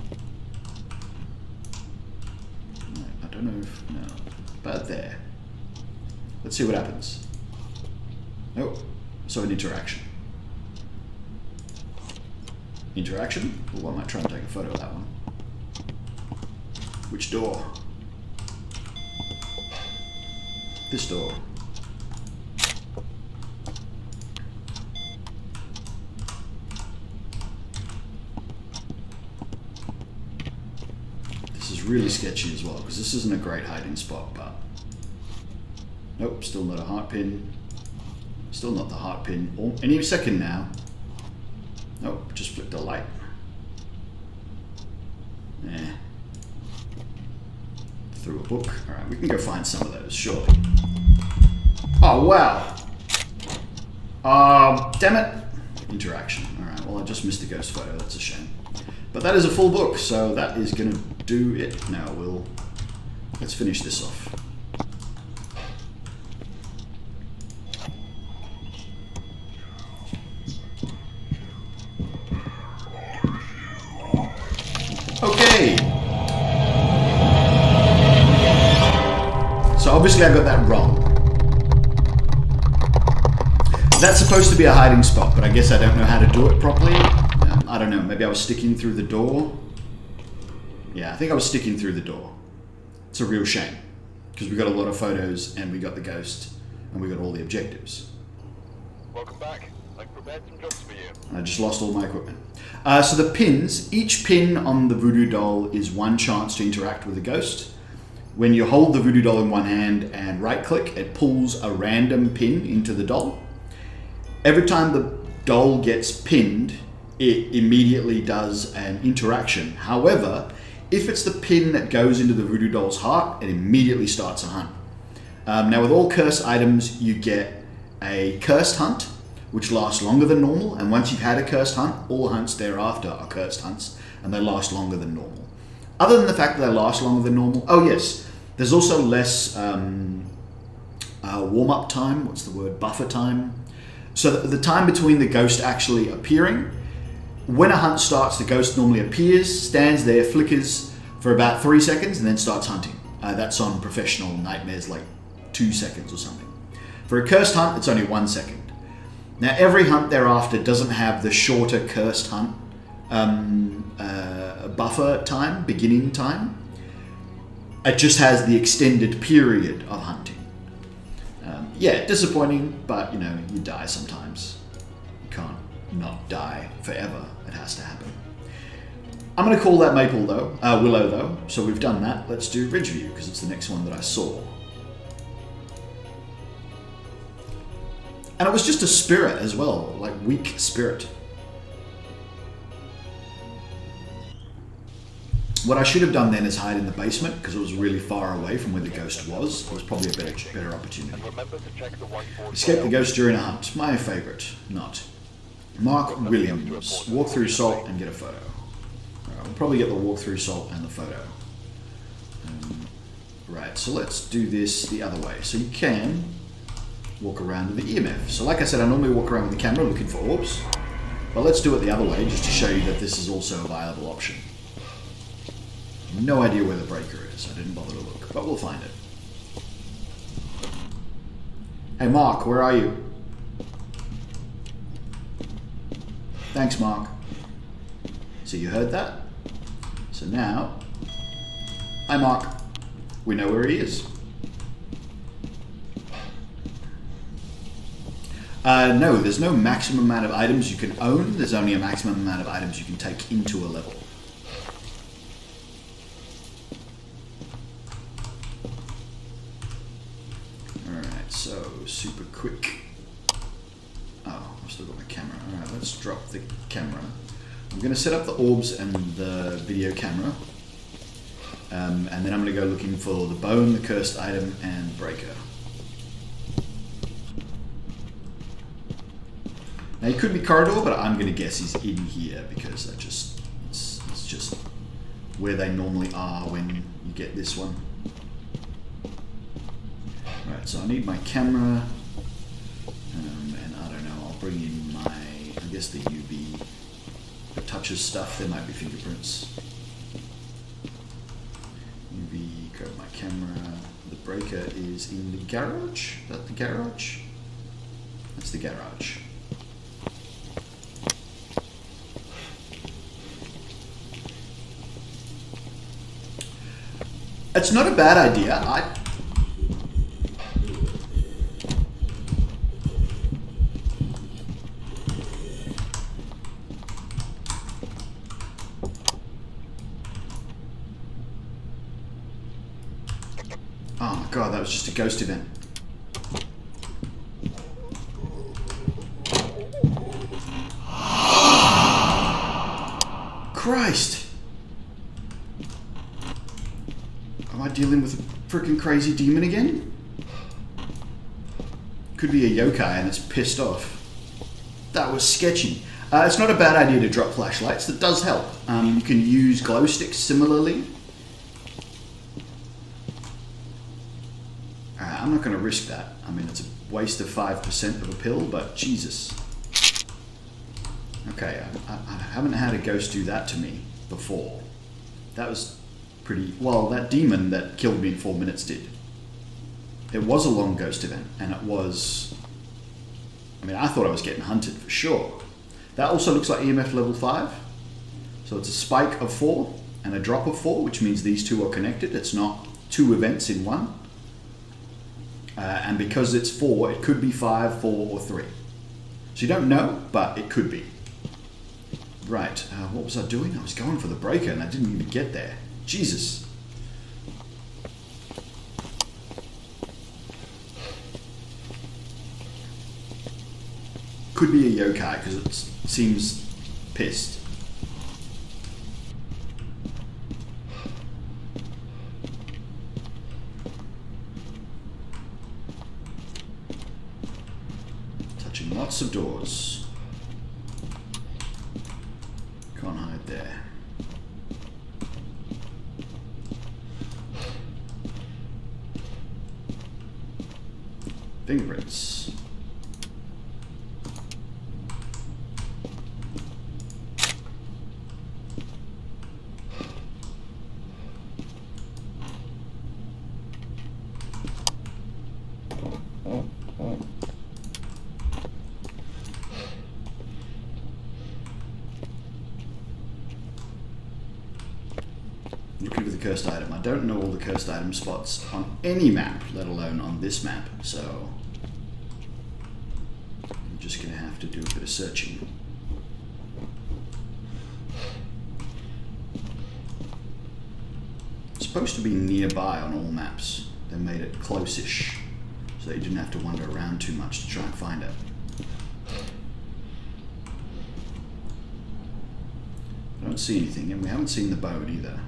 No, I don't know if... No. About there. Let's see what happens. Nope. So an interaction. Interaction? Oh, I might try and take a photo of that one. Which door? This door. This is really sketchy as well, because this isn't a great hiding spot, but... Nope, still not a heart pin. Still not the heart pin. Oh, any second now. Nope, just flicked a light. Eh. Through a book. Alright, we can go find some of those, surely. Oh, wow. Damn it. Interaction. Alright, well, I just missed a ghost photo. That's a shame. But that is a full book, so that is going to do it. Now, let's finish this off. Okay. So obviously I got that wrong. That's supposed to be a hiding spot, but I guess I don't know how to do it properly. I don't know, maybe I was sticking through the door. Yeah, I think I was sticking through the door. It's a real shame, because we got a lot of photos and we got the ghost and we got all the objectives. Welcome back. I've prepared some jobs for you. And I just lost all my equipment. So the pins, each pin on the voodoo doll is one chance to interact with the ghost. When you hold the voodoo doll in one hand and right click, it pulls a random pin into the doll. Every time the doll gets pinned, it immediately does an interaction. However, if it's the pin that goes into the voodoo doll's heart, it immediately starts a hunt. Now with all cursed items, you get a cursed hunt, which lasts longer than normal, and once you've had a cursed hunt, all hunts thereafter are cursed hunts, and they last longer than normal. Other than the fact that they last longer than normal, oh yes, there's also less warm-up time, what's the word, buffer time. So the time between the ghost actually appearing, when a hunt starts, the ghost normally appears, stands there, flickers for about 3 seconds, and then starts hunting. That's on professional nightmares, like 2 seconds or something. For a cursed hunt, it's only 1 second. Now, every hunt thereafter doesn't have the shorter cursed hunt buffer time, beginning time. It just has the extended period of hunting. Yeah, disappointing, but you die sometimes. You can't not die forever. It has to happen. I'm going to call that Willow though. So we've done that. Let's do Ridgeview because it's the next one that I saw. And it was just a spirit as well, like weak spirit. What I should have done then is hide in the basement because it was really far away from where the ghost was. It was probably a better opportunity. And remember to check the whiteboard. Escape the ghost during a hunt. My favourite. Not. Mark Williams. Walk through salt and get a photo. Alright, we'll probably get the walk through salt and the photo. Right, so let's do this the other way. So you can walk around with the EMF. So like I said, I normally walk around with the camera looking for orbs. But let's do it the other way just to show you that this is also a viable option. No idea where the breaker is. I didn't bother to look, but we'll find it. Hey Mark, where are you? Thanks, Mark. So you heard that? So now, hi Mark. We know where he is. No, there's no maximum amount of items you can own. There's only a maximum amount of items you can take into a level. Alright, so super quick. Oh, I've still got my camera. Alright, let's drop the camera. I'm going to set up the orbs and the video camera. And then I'm going to go looking for the bone, the cursed item, and the breaker. Now he could be corridor, but I'm going to guess he's in here because it's just where they normally are when you get this one. Right, so I need my camera, and I don't know, I'll bring in my, I guess the UV that touches stuff. There might be fingerprints. UV, grab my camera. The breaker is in the garage. Is that the garage? That's the garage. It's not a bad idea. Oh my god, that was just a ghost event. Christ! Am I dealing with a freaking crazy demon again? Could be a yokai and it's pissed off. That was sketchy. It's not a bad idea to drop flashlights. That does help. You can use glow sticks similarly. I'm not going to risk that. I mean, it's a waste of 5% of a pill, but Jesus. Okay, I haven't had a ghost do that to me before. That was pretty... Well, that demon that killed me in 4 minutes did. It was a long ghost event, and it was... I mean, I thought I was getting hunted for sure. That also looks like EMF level 5. So it's a spike of 4 and a drop of 4, which means these two are connected. It's not two events in one. And because it's 4, it could be 5, 4, or 3. So you don't know, but it could be. Right, what was I doing? I was going for the breaker and I didn't even get there. Jesus. Could be a yokai because it seems pissed. Touching lots of doors. Can't hide there. Fingerprints. Looking for the cursed item. I don't know all the cursed item spots on any map, let alone on this map, so I'm just going to have to do a bit of searching. It's supposed to be nearby on all maps. They made it close-ish, so that you didn't have to wander around too much to try and find it. I don't see anything, and we haven't seen the bone either.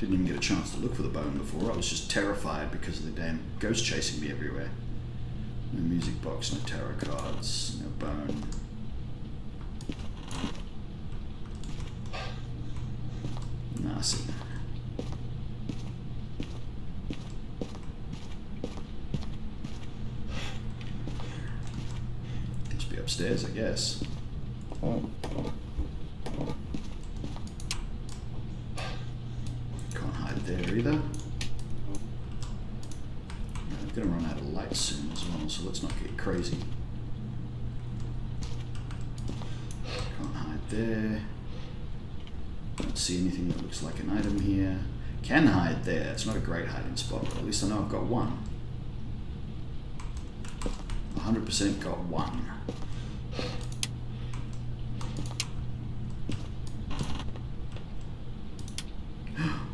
Didn't even get a chance to look for the bone before. I was just terrified because of the damn ghost chasing me everywhere. No music box, no tarot cards, no bone. Nasty. Must be upstairs, I guess. Can't hide there either. I'm gonna run out of light soon as well, so let's not get crazy. Can't hide there. Don't see anything that looks like an item here. Can hide there. It's not a great hiding spot, but at least I know I've got one. 100% got one.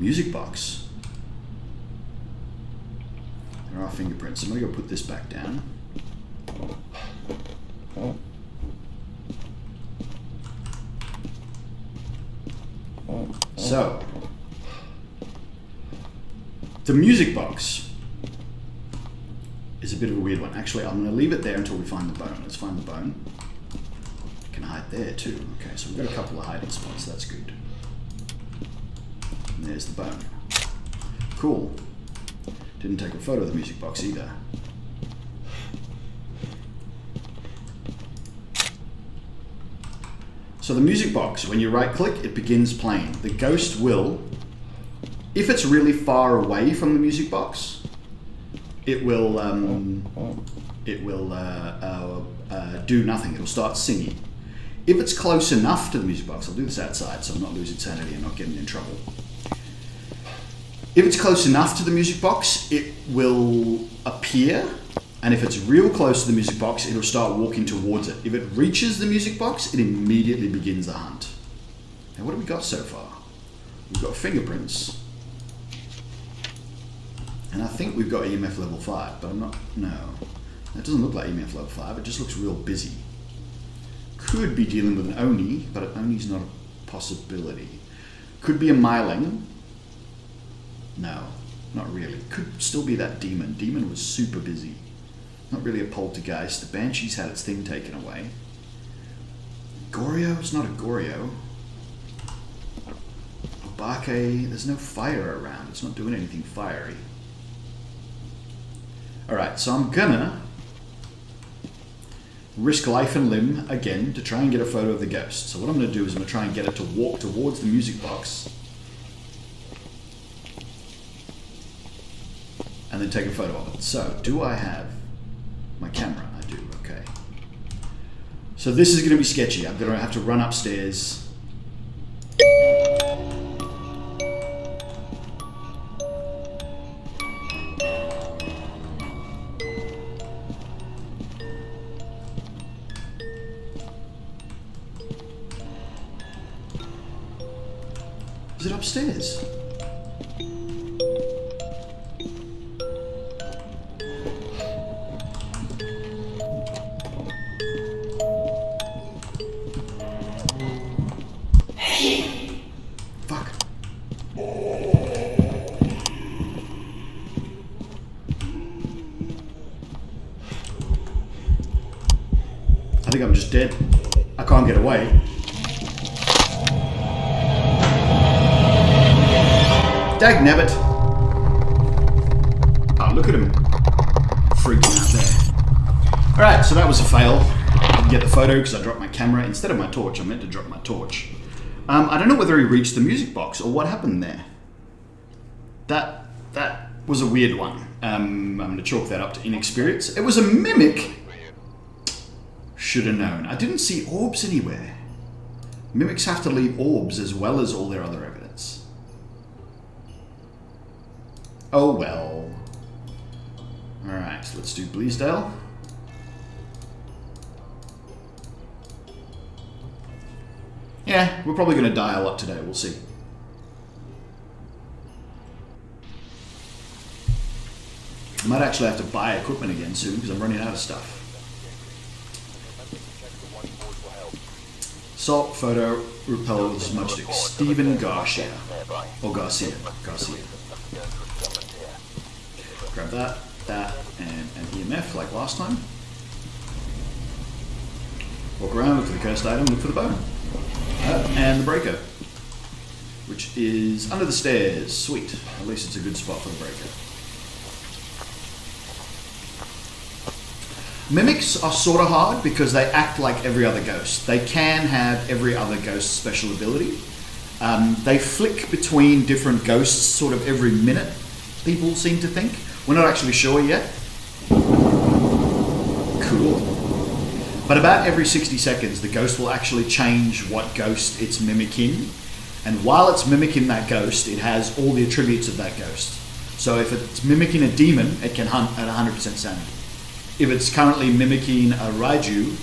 Music box. There are fingerprints. I'm gonna go put this back down. So, the music box is a bit of a weird one. Actually, I'm going to leave it there until we find the bone. Let's find the bone. Can hide there too. Okay, so we've got a couple of hiding spots. That's good. And there's the bone. Cool. Didn't take a photo of the music box either. So the music box, when you right click, it begins playing. The ghost will, if it's really far away from the music box, it will do nothing. It'll start singing. If it's close enough to the music box, I'll do this outside so I'm not losing sanity and not getting in trouble. If it's close enough to the music box, it will appear. And if it's real close to the music box, it'll start walking towards it. If it reaches the music box, it immediately begins the hunt. Now, what have we got so far? We've got fingerprints. And I think we've got EMF level 5, but I'm not, no. That doesn't look like EMF level 5, it just looks real busy. Could be dealing with an Oni, but an Oni's not a possibility. Could be a Myling. No, not really. Could still be that demon. Demon was super busy. Not really a poltergeist. The Banshee's had its thing taken away. Goryo? It's not a Goryo. Obake, there's no fire around. It's not doing anything fiery. Alright, so I'm gonna risk life and limb again to try and get a photo of the ghost. So what I'm gonna do is I'm gonna try and get it to walk towards the music box and then take a photo of it. So, do I have my camera? I do, okay. So this is going to be sketchy. I'm going to have to run upstairs. Is it upstairs? I think I'm just dead. I can't get away. Dagnabbit. Oh, look at him. Freaking out there. Alright, so that was a fail. I didn't get the photo because I dropped my camera. Instead of my torch, I meant to drop my torch. I don't know whether he reached the music box or what happened there. That was a weird one. I'm going to chalk that up to inexperience. It was a mimic. Should have known. I didn't see orbs anywhere. Mimics have to leave orbs as well as all their other evidence. Oh well. Alright, so let's do Bleasdale. Yeah, we're probably going to die a lot today. We'll see. I might actually have to buy equipment again soon because I'm running out of stuff. Salt, photo, repel with smudge stick. Stephen Garcia. Or Garcia. Garcia. Grab that, and an EMF like last time. Walk around, look for the cursed item, look for the bone. And the breaker, which is under the stairs. Sweet. At least it's a good spot for the breaker. Mimics are sort of hard because they act like every other ghost. They can have every other ghost's special ability. They flick between different ghosts sort of every minute, people seem to think. We're not actually sure yet. Cool. But about every 60 seconds, the ghost will actually change what ghost it's mimicking. And while it's mimicking that ghost, it has all the attributes of that ghost. So if it's mimicking a demon, it can hunt at 100% sanity. If it's currently mimicking a Raiju,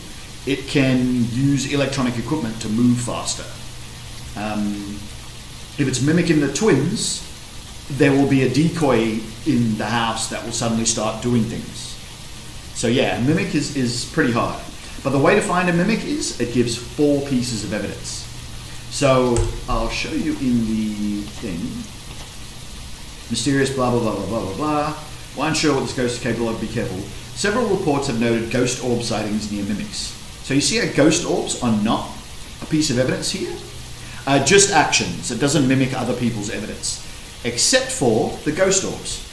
it can use electronic equipment to move faster. If it's mimicking the twins, there will be a decoy in the house that will suddenly start doing things. So yeah, a mimic is pretty hard. But the way to find a mimic is it gives 4 pieces of evidence. So I'll show you in the thing. Mysterious blah blah blah blah blah blah blah. Why unsure what this ghost is capable of, be careful. Several reports have noted ghost orb sightings near mimics. So you see how ghost orbs are not a piece of evidence here? Just actions. It doesn't mimic other people's evidence. Except for the ghost orbs.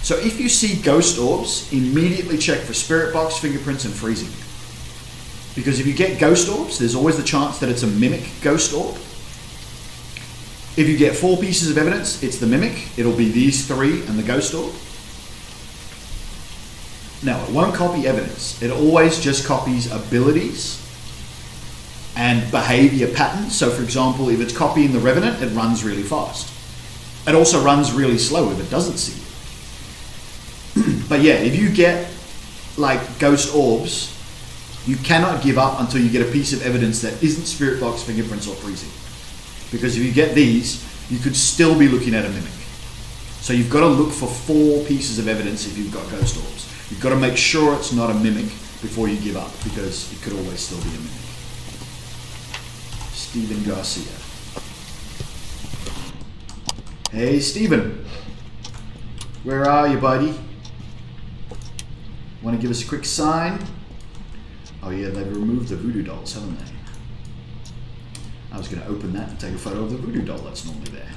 So if you see ghost orbs, immediately check for spirit box, fingerprints, and freezing. Because if you get ghost orbs, there's always the chance that it's a mimic ghost orb. If you get 4 pieces of evidence, it's the mimic. It'll be these 3 and the ghost orb. No, it won't copy evidence. It always just copies abilities and behavior patterns. So for example, if it's copying the Revenant, it runs really fast. It also runs really slow if it doesn't see it. But yeah, if you get like ghost orbs, you cannot give up until you get a piece of evidence that isn't spirit box, fingerprints, or freezing. Because if you get these, you could still be looking at a mimic. So you've got to look for 4 pieces of evidence if you've got ghost orbs. You've got to make sure it's not a mimic before you give up, because it could always still be a mimic. Stephen Garcia. Hey, Stephen. Where are you, buddy? Want to give us a quick sign? Oh yeah, they've removed the voodoo dolls, haven't they? I was going to open that and take a photo of the voodoo doll that's normally there.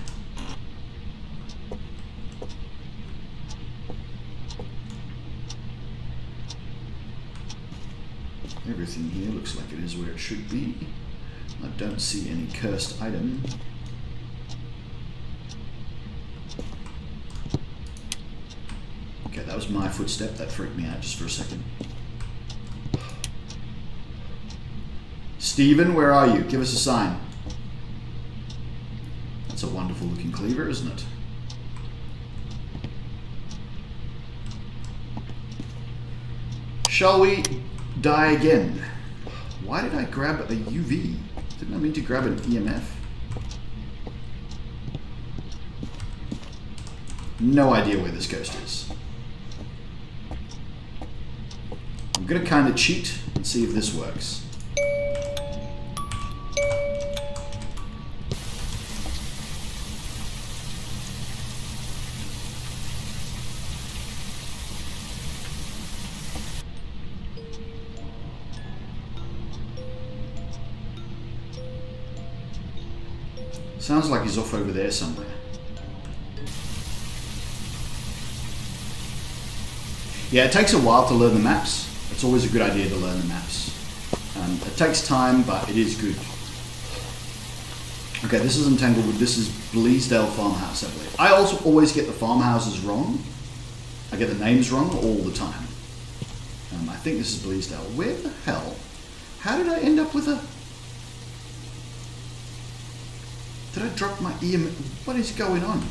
Everything here looks like it is where it should be. I don't see any cursed item. Okay, that was my footstep. That freaked me out just for a second. Stephen, where are you? Give us a sign. That's a wonderful looking cleaver, isn't it? Shall we die again? Why did I grab a UV? Didn't I mean to grab an EMF? No idea where this ghost is. I'm gonna kind of cheat and see if this works. Sounds like he's off over there somewhere. Yeah, it takes a while to learn the maps. It's always a good idea to learn the maps. It takes time, but it is good. Okay, this isn't Tanglewood. This is Bleasdale Farmhouse, I believe. I also always get the farmhouses wrong. I get the names wrong all the time. I think this is Bleasdale. Where the hell? How did I end up with a... Did I drop my EM? What is going on?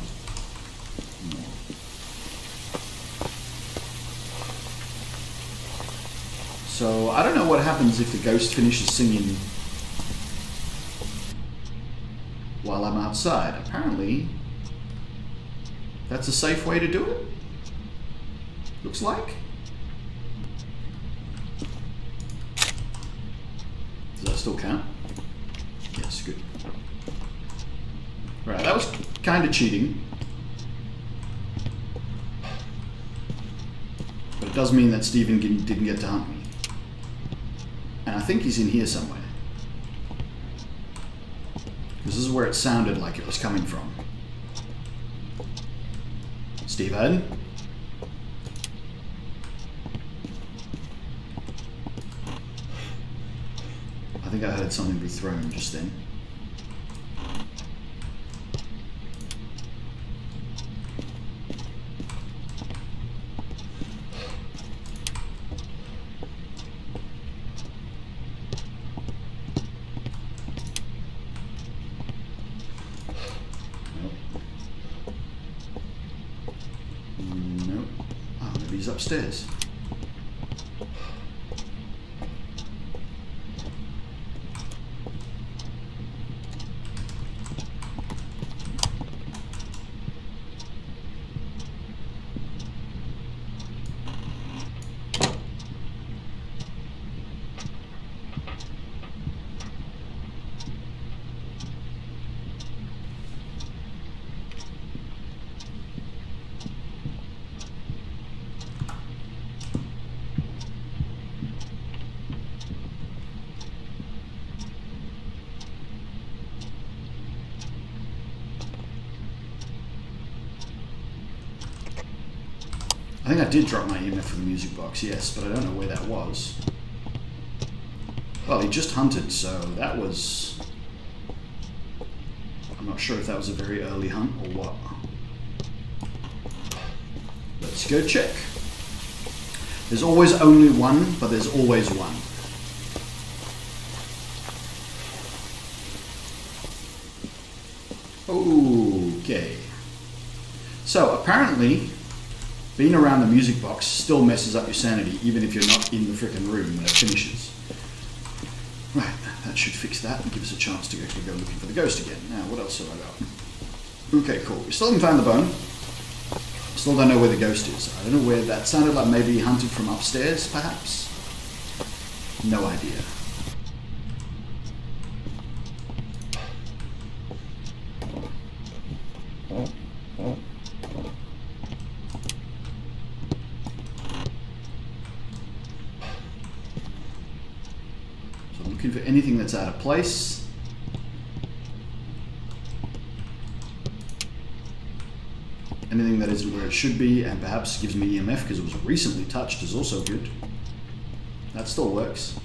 So I don't know what happens if the ghost finishes singing while I'm outside. Apparently, that's a safe way to do it. Looks like. Does that still count? That's good. Right, that was kind of cheating. But it does mean that Stephen didn't get to hunt me. And I think he's in here somewhere. This is where it sounded like it was coming from. Stephen? I think I heard something be thrown just then. Nope. Oh, maybe he's upstairs. I think I did drop my EMF from the music box, yes, but I don't know where that was. Well, he just hunted, so that was... I'm not sure if that was a very early hunt or what. Let's go check. There's always only one, but there's always one. Okay. So apparently, being around the music box still messes up your sanity, even if you're not in the frickin' room when it finishes. Right, that should fix that and give us a chance to actually go looking for the ghost again. Now, what else have I got? Okay, cool. We still haven't found the bone. Still don't know where the ghost is. I don't know where that sounded like. Maybe he hunted from upstairs, perhaps? No idea. So I'm looking for anything that's out of place. Anything that isn't where it should be and perhaps gives me EMF because it was recently touched is also good. That still works.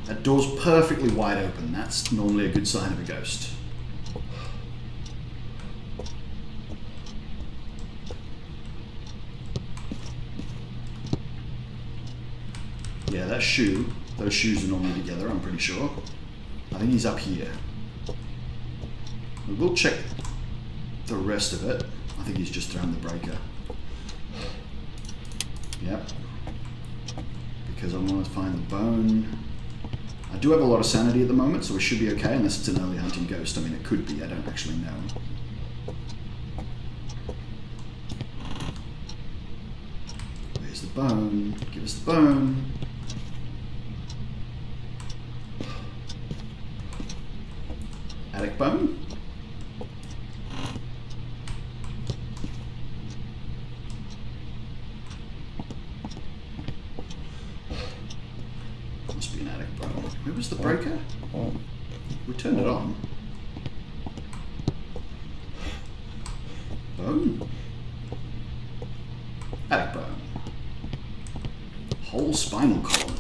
That door's perfectly wide open. That's normally a good sign of a ghost. Yeah, that shoe, those shoes are normally together, I'm pretty sure. I think he's up here. We'll check the rest of it. I think he's just thrown the breaker. Yep. Because I want to find the bone. I do have a lot of sanity at the moment, so we should be okay, unless it's an early hunting ghost. I mean, it could be, I don't actually know. Where's the bone? Give us the bone. Attic bone? Must be an attic bone. Where was the breaker? We turned it on. Bone? Attic bone. Whole spinal column.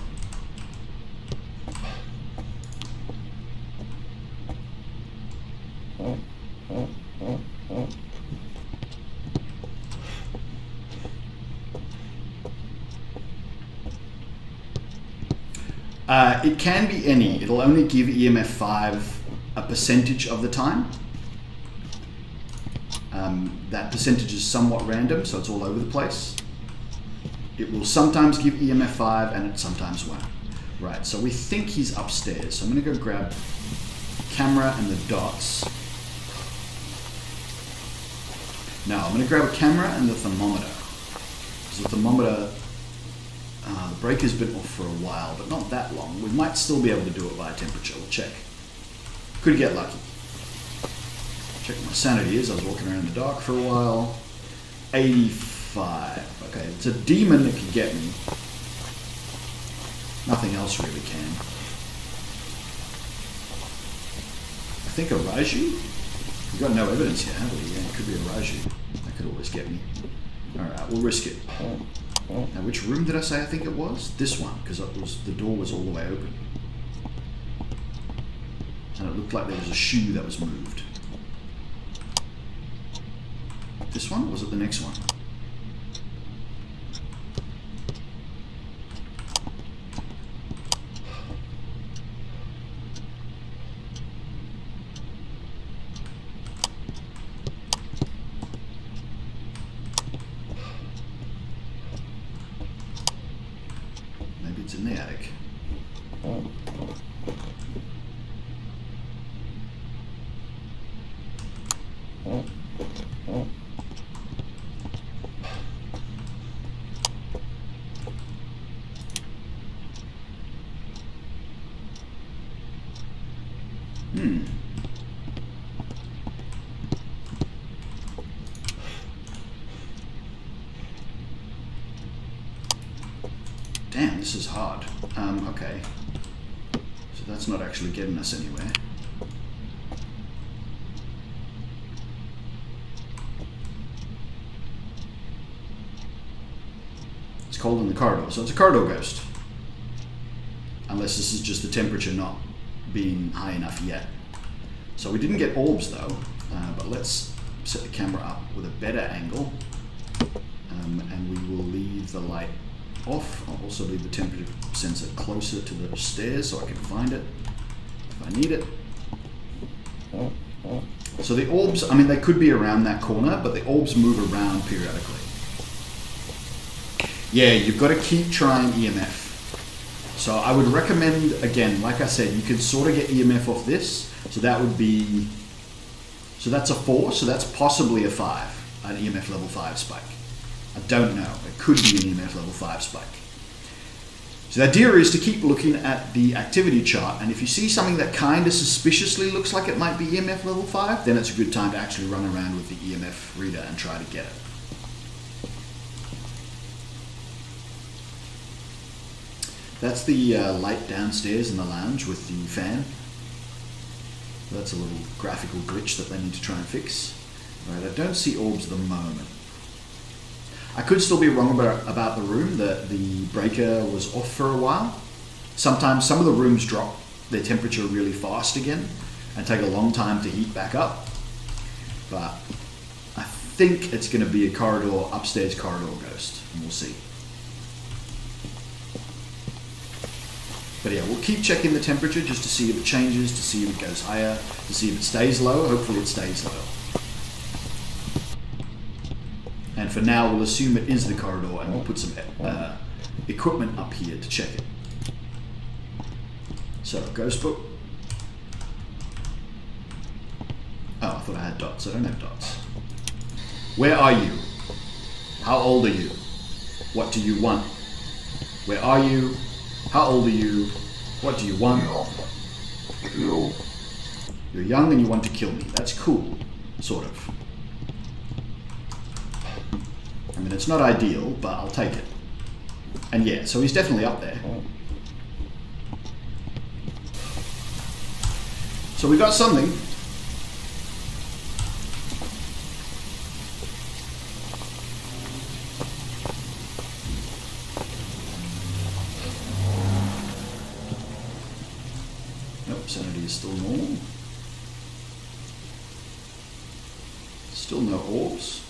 It can be any. It'll only give EMF 5 a percentage of the time. That percentage is somewhat random, so it's all over the place. It will sometimes give EMF 5 and it sometimes won't. Right, so we think he's upstairs. So I'm going to go grab the camera and the dots. No, I'm going to grab a camera and the thermometer. Because the thermometer... The breaker's been off for a while, but not that long. We might still be able to do it by temperature. We'll check. Could get lucky. Check what my sanity is. I was walking around in the dark for a while. 85. Okay, it's a demon that can get me. Nothing else really can. I think a Raiju? We've got no evidence yet, have we? Yeah, it could be a Raiju. That could always get me. Alright, we'll risk it. Now, which room did I say I think it was? This one, because the door was all the way open. And it looked like there was a shoe that was moved. This one? Or was it the next one? Maybe it's in the attic. Damn, this is hard. Okay. So that's not actually getting us anywhere. It's cold in the corridor, so it's a corridor ghost. Unless this is just the temperature not being high enough yet. So we didn't get orbs though, but let's set the camera up with a better angle. And we will leave the light off. I'll also leave the temperature sensor closer to the stairs so I can find it if I need it. So the orbs, I mean, they could be around that corner, but the orbs move around periodically. Yeah, you've got to keep trying EMF. So I would recommend, again, like I said, you could sort of get EMF off this. So that would be, so that's a 4, so that's possibly a 5, an EMF level 5 spike. I don't know. It could be an EMF level 5 spike. So the idea is to keep looking at the activity chart, and if you see something that kind of suspiciously looks like it might be EMF level 5, then it's a good time to actually run around with the EMF reader and try to get it. That's the light downstairs in the lounge with the fan. That's a little graphical glitch that they need to try and fix. Right, I don't see orbs at the moment. I could still be wrong about the room, that the breaker was off for a while. Sometimes some of the rooms drop their temperature really fast again and take a long time to heat back up. But I think it's going to be a corridor, upstairs corridor ghost, and we'll see. But yeah, we'll keep checking the temperature just to see if it changes, to see if it goes higher, to see if it stays low. Hopefully it stays low. And for now, we'll assume it is the corridor, and we'll put some equipment up here to check it. So, ghost book. Oh, I thought I had dots. I don't have dots. Where are you? How old are you? What do you want? Where are you? How old are you? What do you want? You're young and you want to kill me. That's cool. Sort of. I mean, it's not ideal, but I'll take it. And yeah, so he's definitely up there. So we got something. Nope, sanity is still normal. Still no orbs.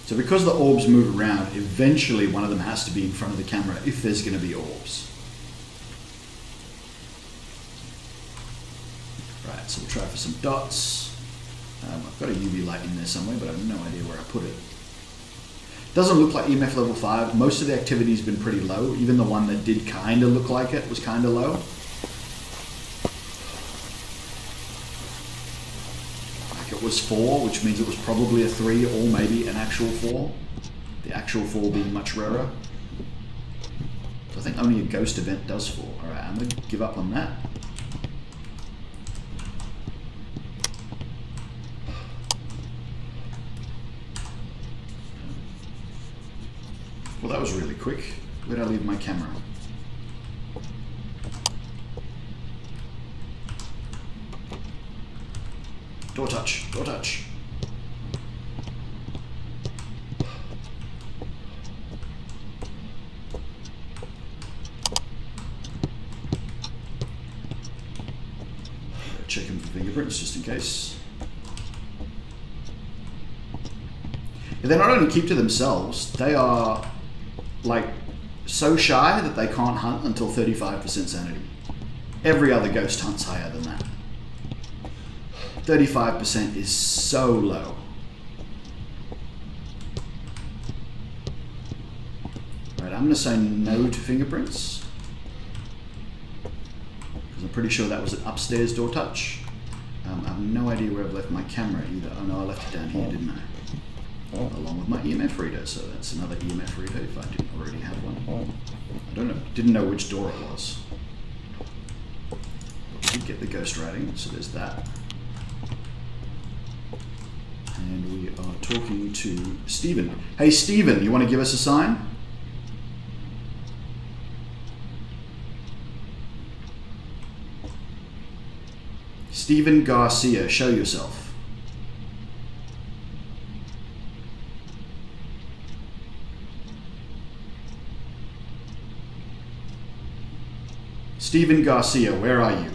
So because the orbs move around, eventually one of them has to be in front of the camera if there's going to be orbs. Right, so we'll try for some dots. I've got a UV light in there somewhere, but I have no idea where I put it. Doesn't look like EMF level 5. Most of the activity's been pretty low. Even the one that did kind of look like it was kind of low. It was 4, which means it was probably a 3 or maybe an actual 4. The actual 4 being much rarer. So I think only a ghost event does fall. Alright, I'm going to give up on that. Well, that was really quick. Where did I leave my camera? Door touch, door touch. Checking for fingerprints just in case. They not only keep to themselves, they are like so shy that they can't hunt until 35% sanity. Every other ghost hunts higher than that. 35% is so low. Right, I'm going to say no to fingerprints. Because I'm pretty sure that was an upstairs door touch. I have no idea where I've left my camera either. Oh no, I left it down here, didn't I? Along with my EMF reader, so that's another EMF reader if I didn't already have one. I don't know, didn't know which door it was. But we did get the ghost writing, so there's that. And we are talking to Stephen. Hey Stephen, you want to give us a sign? Stephen Garcia, show yourself. Stephen Garcia, where are you?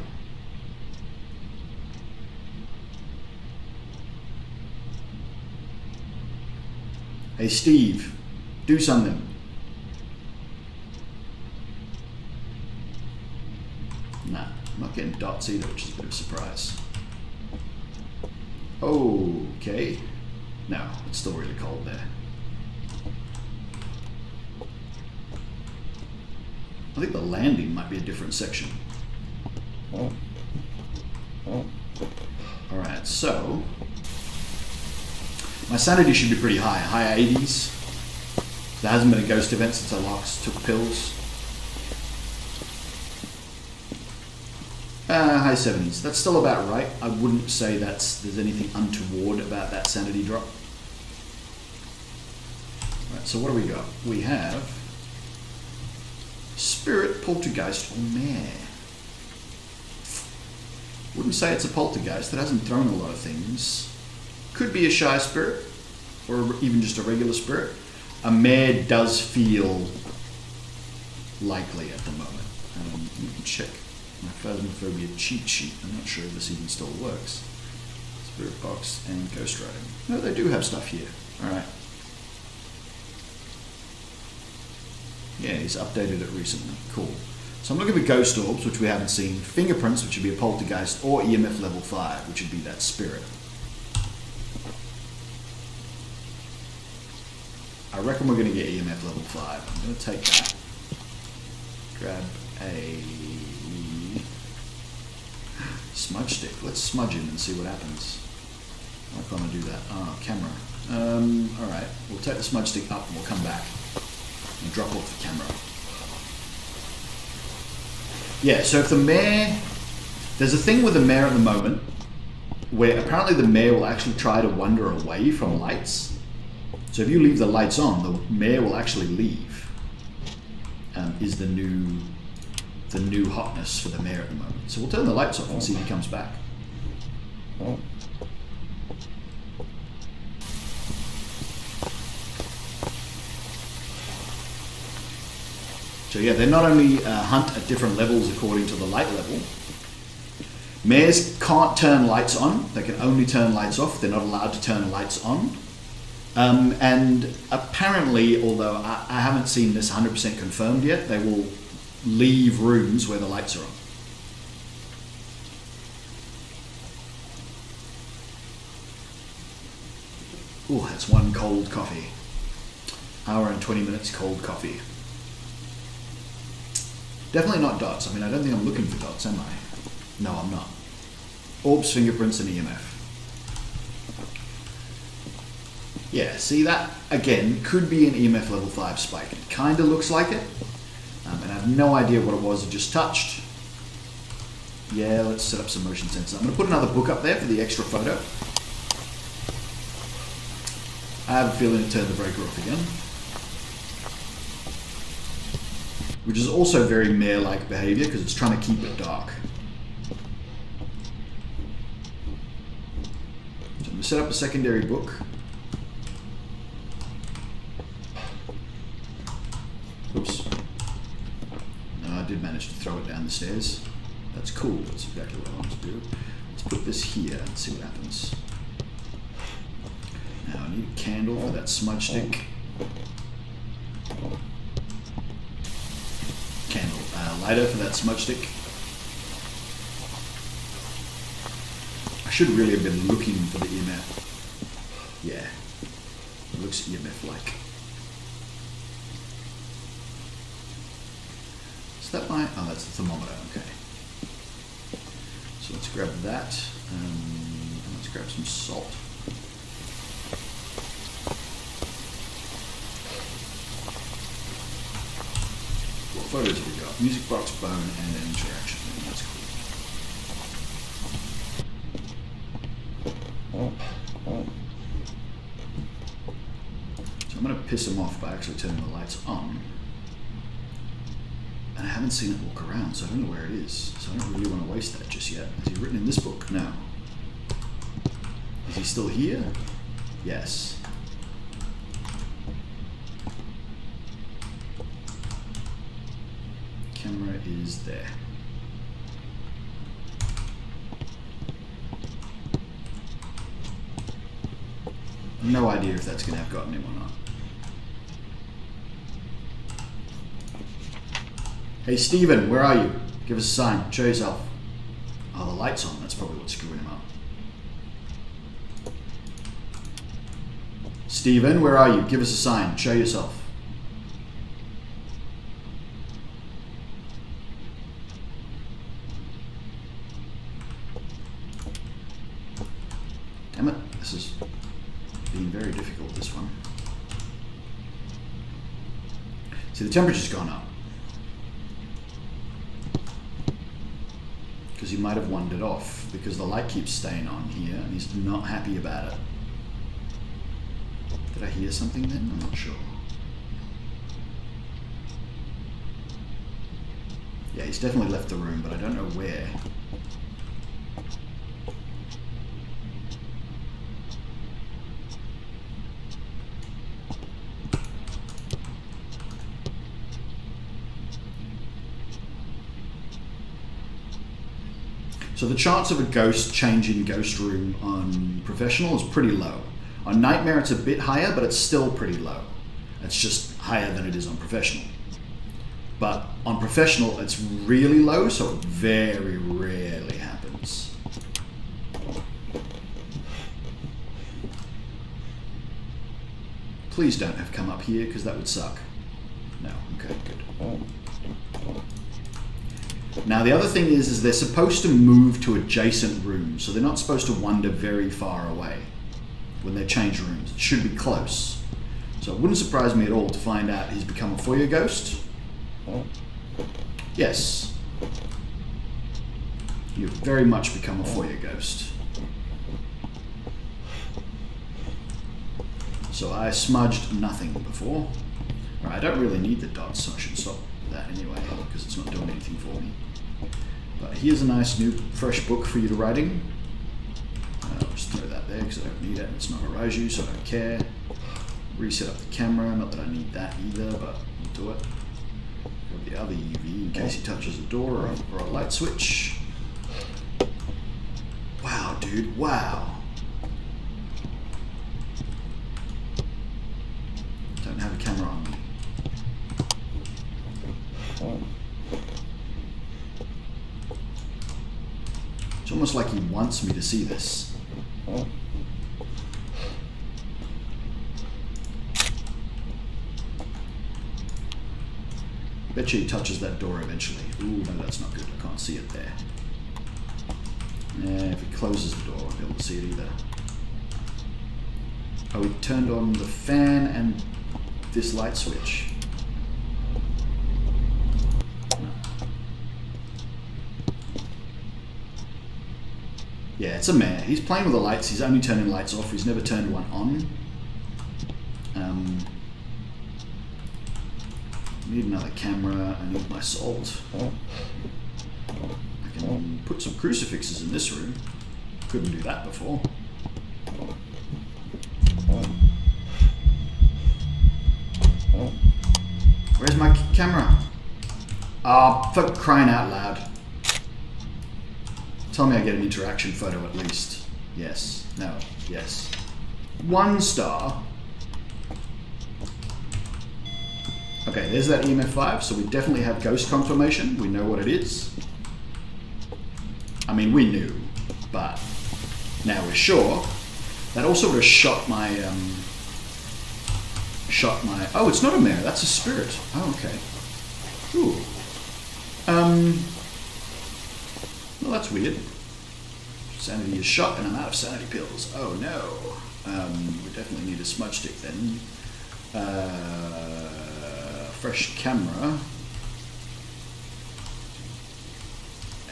Hey Steve, do something. Nah, I'm not getting dots either, which is a bit of a surprise. Okay. No, it's still really cold there. I think the landing might be a different section. Alright, so my sanity should be pretty high, high 80s. There hasn't been a ghost event since I last took pills. High 70s. That's still about right. I wouldn't say there's anything untoward about that sanity drop. Right, so what do we got? We have spirit, poltergeist, or mare. Wouldn't say it's a poltergeist. That hasn't thrown a lot of things. Could be a shy spirit, or even just a regular spirit. A mare does feel likely at the moment. You can check my Phasmophobia cheat sheet. I'm not sure if this even still works. Spirit box and ghost writing. No, they do have stuff here. Alright. Yeah, he's updated it recently. Cool. So I'm looking for ghost orbs, which we haven't seen. Fingerprints, which would be a poltergeist, or EMF level 5, which would be that spirit. I reckon we're going to get EMF level 5. I'm going to take that. Grab a smudge stick. Let's smudge him and see what happens. Why can't I do that? Oh, camera. Alright, we'll take the smudge stick up and we'll come back and drop off the camera. Yeah, so if the mare... There's a thing with the mare at the moment where apparently the mare will actually try to wander away from lights. So if you leave the lights on, the mare will actually leave. Is the new hotness for the mare at the moment. So we'll turn the lights off and see if he comes back. So yeah, they not only hunt at different levels according to the light level. Mares can't turn lights on. They can only turn lights off. They're not allowed to turn lights on. And apparently, although I haven't seen this 100% confirmed yet, they will leave rooms where the lights are on. Oh, that's one cold coffee. Hour and 20 minutes cold coffee. Definitely not dots. I mean, I don't think I'm looking for dots, am I? No, I'm not. Orbs, fingerprints, and EMF. Yeah, see that, again, could be an EMF level 5 spike. It kind of looks like it. And I have no idea what it was I just touched. Yeah, let's set up some motion sensors. I'm going to put another book up there for the extra photo. I have a feeling it turned the breaker off again. Which is also very mare-like behavior because it's trying to keep it dark. So I'm going to set up a secondary book. Oops. No, I did manage to throw it down the stairs. That's cool. That's exactly what I want to do. Let's put this here and see what happens. Now I need a candle for that smudge stick. Candle. Lighter for that smudge stick. I should really have been looking for the EMF. Yeah. It looks EMF-like. Is that my... Oh, that's the thermometer. Okay. So let's grab that. And let's grab some salt. What photos have we got? Music box, bone, and interaction. That's cool. So I'm going to piss him off by actually turning the lights on. And I haven't seen it walk around, so I don't know where it is. So I don't really want to waste that just yet. Is he written in this book? No. Is he still here? Yes. Camera is there. No idea if that's going to have gotten him or not. Hey Steven, where are you? Give us a sign. Show yourself. Oh, the light's on. That's probably what's screwing him up. Steven, where are you? Give us a sign. Show yourself. Damn it. This is being very difficult, this one. See, the temperature's gone up. Because he might have wandered off because the light keeps staying on here and he's not happy about it. Did I hear something then? I'm not sure. Yeah, he's definitely left the room, but I don't know where. So the chance of a ghost changing ghost room on Professional is pretty low. On Nightmare it's a bit higher, but it's still pretty low. It's just higher than it is on Professional. But on Professional it's really low, so it very rarely happens. Please don't have come up here, because that would suck. No, okay, good. Now the other thing is they're supposed to move to adjacent rooms, so they're not supposed to wander very far away when they change rooms. It should be close. So it wouldn't surprise me at all to find out he's become a foyer ghost. Yes. You've very much become a foyer ghost. So I smudged nothing before. Right, I don't really need the dots, so I should stop that anyway, because it's not doing anything for me. But here's a nice new fresh book for you to write in. I'll just throw that there because I don't need it. It's not Horizon, so I don't care. Reset up the camera, not that I need that either, but I'll do it. Grab the other UV in case he touches a door or a light switch. Wow, dude, wow. Don't have a camera on me. It's almost like he wants me to see this. Bet you he touches that door eventually. Ooh, no, that's not good. I can't see it there. Yeah, if he closes the door, I won't be able to see it either. Oh, he turned on the fan and this light switch. Yeah, it's a mare. He's playing with the lights. He's only turning lights off. He's never turned one on. I need another camera. I need my salt. I can put some crucifixes in this room. Couldn't do that before. Where's my camera? Ah, for crying out loud. Tell me I get an interaction photo at least. Yes. No. Yes. 1 star. Okay, there's that EMF5, so we definitely have ghost confirmation. We know what it is. I mean, we knew, but now we're sure. That also would have shot my, oh, it's not a mare, that's a spirit. Oh, okay. Ooh. Well, that's weird. Sanity is shot and I'm out of sanity pills. Oh no. We definitely need a smudge stick then. Fresh camera.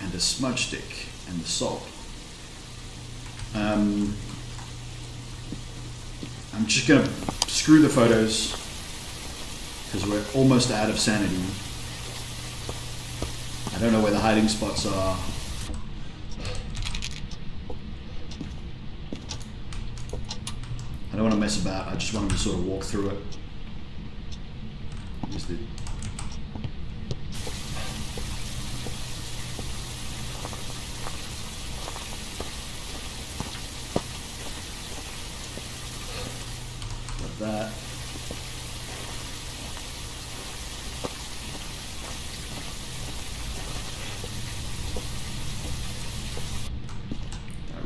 And a smudge stick and the salt. I'm just gonna screw the photos because we're almost out of sanity. I don't know where the hiding spots are. I don't want to mess about. I just want them to sort of walk through it. Here's the got that.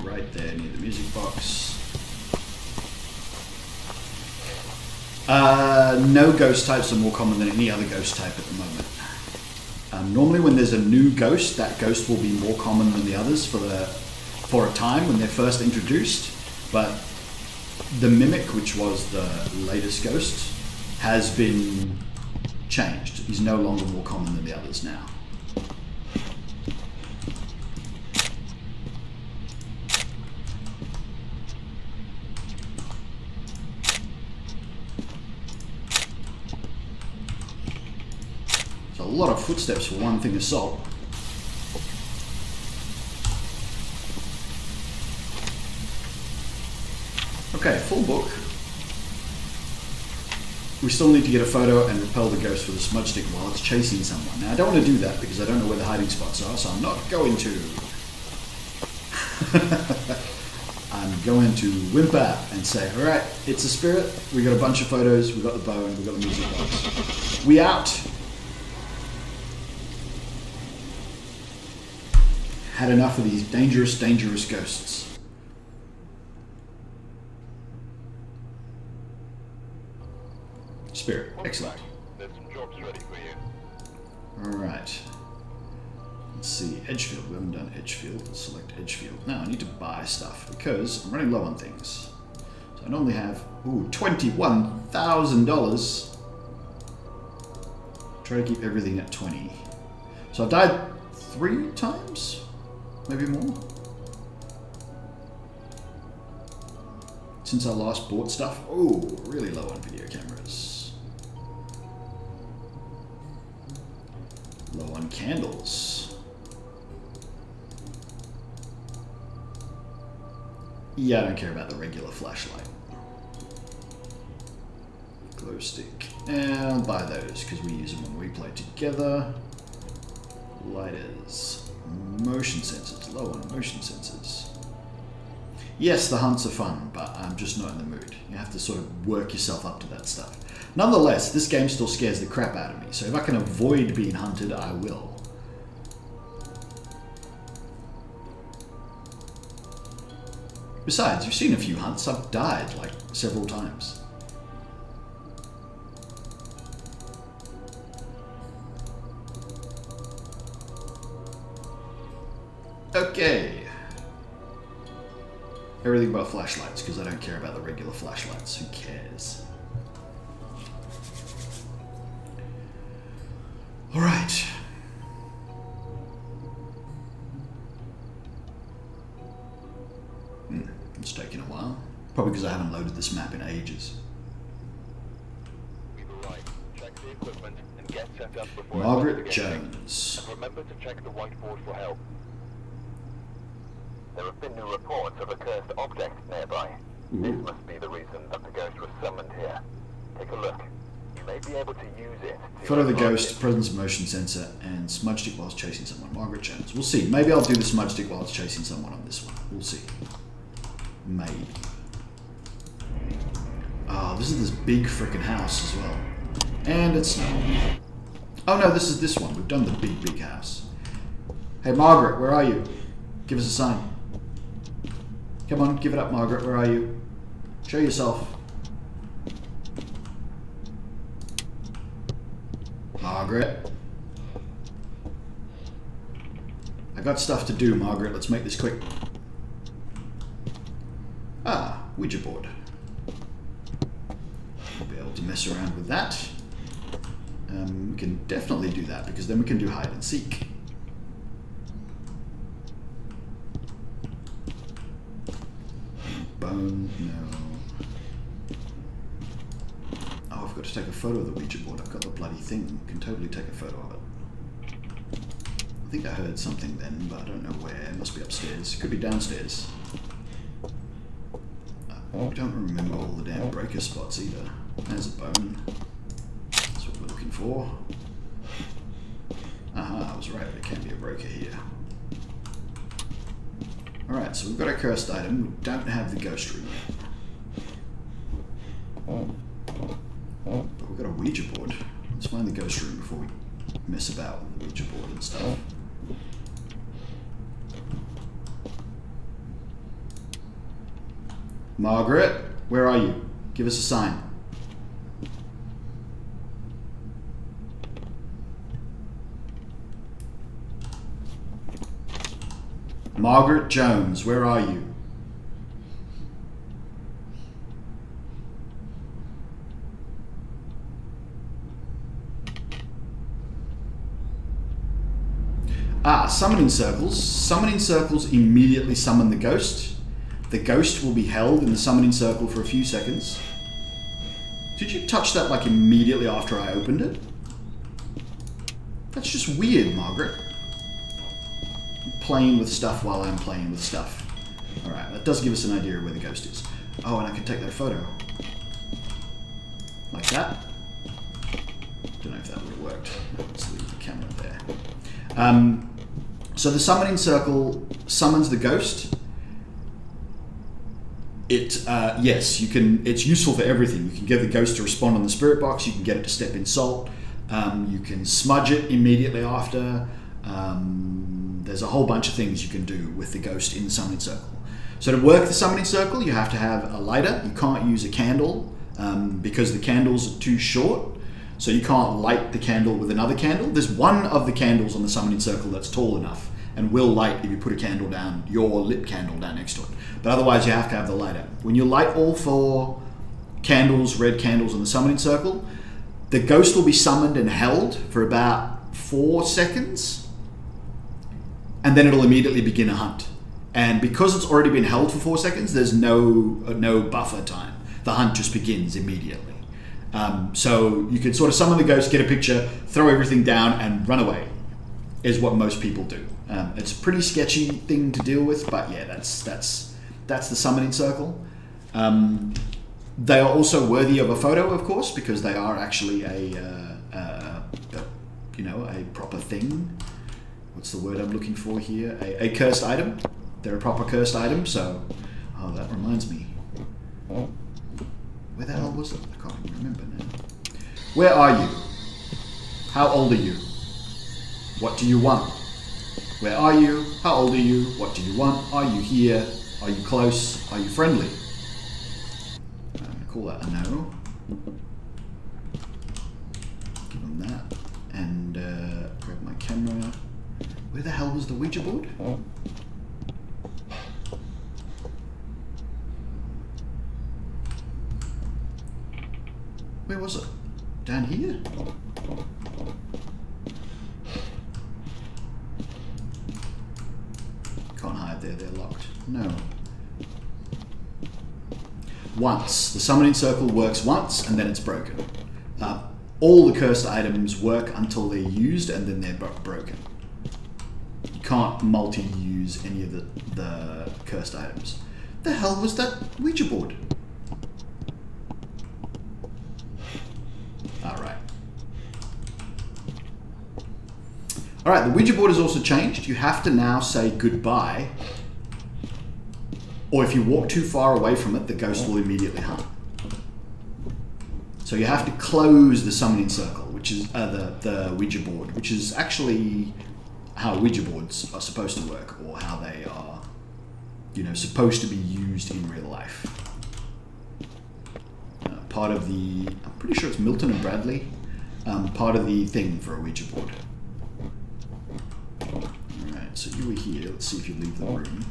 Right there near the music box. No ghost types are more common than any other ghost type at the moment. Normally when there's a new ghost, that ghost will be more common than the others for a time when they're first introduced. But the Mimic, which was the latest ghost, has been changed. He's no longer more common than the others now. A lot of footsteps for one thing of salt. Okay, full book. We still need to get a photo and repel the ghost with a smudge stick while it's chasing someone. Now I don't want to do that because I don't know where the hiding spots are, so I'm not going to. I'm going to whimper and say, alright, it's a spirit, we got a bunch of photos, we got the bow, and we got the music box. We out! Had enough of these dangerous, dangerous ghosts. Spirit, excellent. There's some jobs ready for you. Alright. Let's see, Edgefield. We haven't done Edgefield. Let's select Edgefield. Now I need to buy stuff because I'm running low on things. So I normally have, ooh, $21,000. Try to keep everything at 20. So I've died 3 times? Maybe more? Since I last bought stuff. Oh, really low on video cameras. Low on candles. Yeah, I don't care about the regular flashlight. Glow stick. And I'll buy those because we use them when we play together. Lighters. Motion sensors. Low on motion sensors. Yes, the hunts are fun, but I'm just not in the mood. You have to sort of work yourself up to that stuff. Nonetheless, this game still scares the crap out of me, so if I can avoid being hunted, I will. Besides, you've seen a few hunts. I've died, like, several times. Okay. Everything but flashlights, because I don't care about the regular flashlights. Who cares? Alright. Probably because I haven't loaded this map in ages. We've arrived. Check the equipment and get set up before Margaret investigating. Jones. And remember to check the whiteboard for help. There have been new reports of a cursed object nearby. Ooh. This must be the reason that the ghost was summoned here. Take a look. You may be able to use it to Photo of the unlock ghost, it. presence motion sensor, and smudge stick whilst chasing someone. Margaret Jones. We'll see. Maybe I'll do the smudge stick whilst chasing someone on this one. We'll see. Maybe. Oh, this is this big frickin' house as well. And it's not. Oh no, this is this one. We've done the big house. Hey Margaret, where are you? Give us a sign. Come on, give it up, Margaret. Where are you? Show yourself. Margaret. I got stuff to do, Margaret. Let's make this quick. Ah, Ouija board. We'll be able to mess around with that. We can definitely do that because then we can do hide and seek. Bone, no. Oh, I've got to take a photo of the Ouija board. I've got the bloody thing. Can totally take a photo of it. I think I heard something then, but I don't know where. It must be upstairs. Could be downstairs. I don't remember all the damn breaker spots either. There's a bone. That's what we're looking for. Aha, I was right. There can be a breaker here. Alright, so we've got a cursed item. We don't have the ghost room yet. But we've got a Ouija board. Let's find the ghost room before we mess about with the Ouija board and stuff. Margaret, where are you? Give us a sign. Margaret Jones, where are you? Ah, summoning circles. Summoning circles immediately summon the ghost. The ghost will be held in the summoning circle for a few seconds. Did you touch that like immediately after I opened it? That's just weird, Margaret. Playing with stuff while I'm playing with stuff. Alright, that does give us an idea of where the ghost is. Oh, and I can take that photo. Like that. Don't know if that would have worked. Let's leave the camera there. So the summoning circle summons the ghost. Yes, you can. It's useful for everything. You can get the ghost to respond on the spirit box. You can get it to step in salt. You can smudge it immediately after. There's a whole bunch of things you can do with the ghost in the summoning circle. So to work the summoning circle, you have to have a lighter. You can't use a candle because the candles are too short. So you can't light the candle with another candle. There's one of the candles on the summoning circle that's tall enough and will light if you put a candle down, your lit candle down next to it. But otherwise you have to have the lighter. When you light all 4 candles, red candles on the summoning circle, the ghost will be summoned and held for about 4 seconds, and then it'll immediately begin a hunt. And because it's already been held for 4 seconds, there's no buffer time. The hunt just begins immediately. So you can sort of summon the ghost, get a picture, throw everything down, and run away, is what most people do. It's a pretty sketchy thing to deal with, but yeah, that's the summoning circle. They are also worthy of a photo, of course, because they are actually a proper thing. What's the word I'm looking for here? A cursed item. They're a proper cursed item, so... Oh, that reminds me. Where the hell was it? I can't even remember now. Where are you? How old are you? What do you want? Where are you? How old are you? What do you want? Are you here? Are you close? Are you friendly? I'm going to call that a no. Give them that. And grab my camera. Where the hell was the Ouija board? Where was it? Down here? Can't hide there, they're locked. No. once. The summoning circle works once and then it's broken. All the cursed items work until they're used and then they're broken. You can't multi-use any of the cursed items. The hell was that Ouija board? Alright. Alright, the Ouija board has also changed. You have to now say goodbye. Or if you walk too far away from it, the ghost will immediately hunt. So you have to close the summoning circle, which is the Ouija board, which is actually how Ouija boards are supposed to work, or how they are, you know, supposed to be used in real life. Part of the, I'm pretty sure it's Milton and Bradley, part of the thing for a Ouija board. Alright, so you were here. Let's see if you leave the room.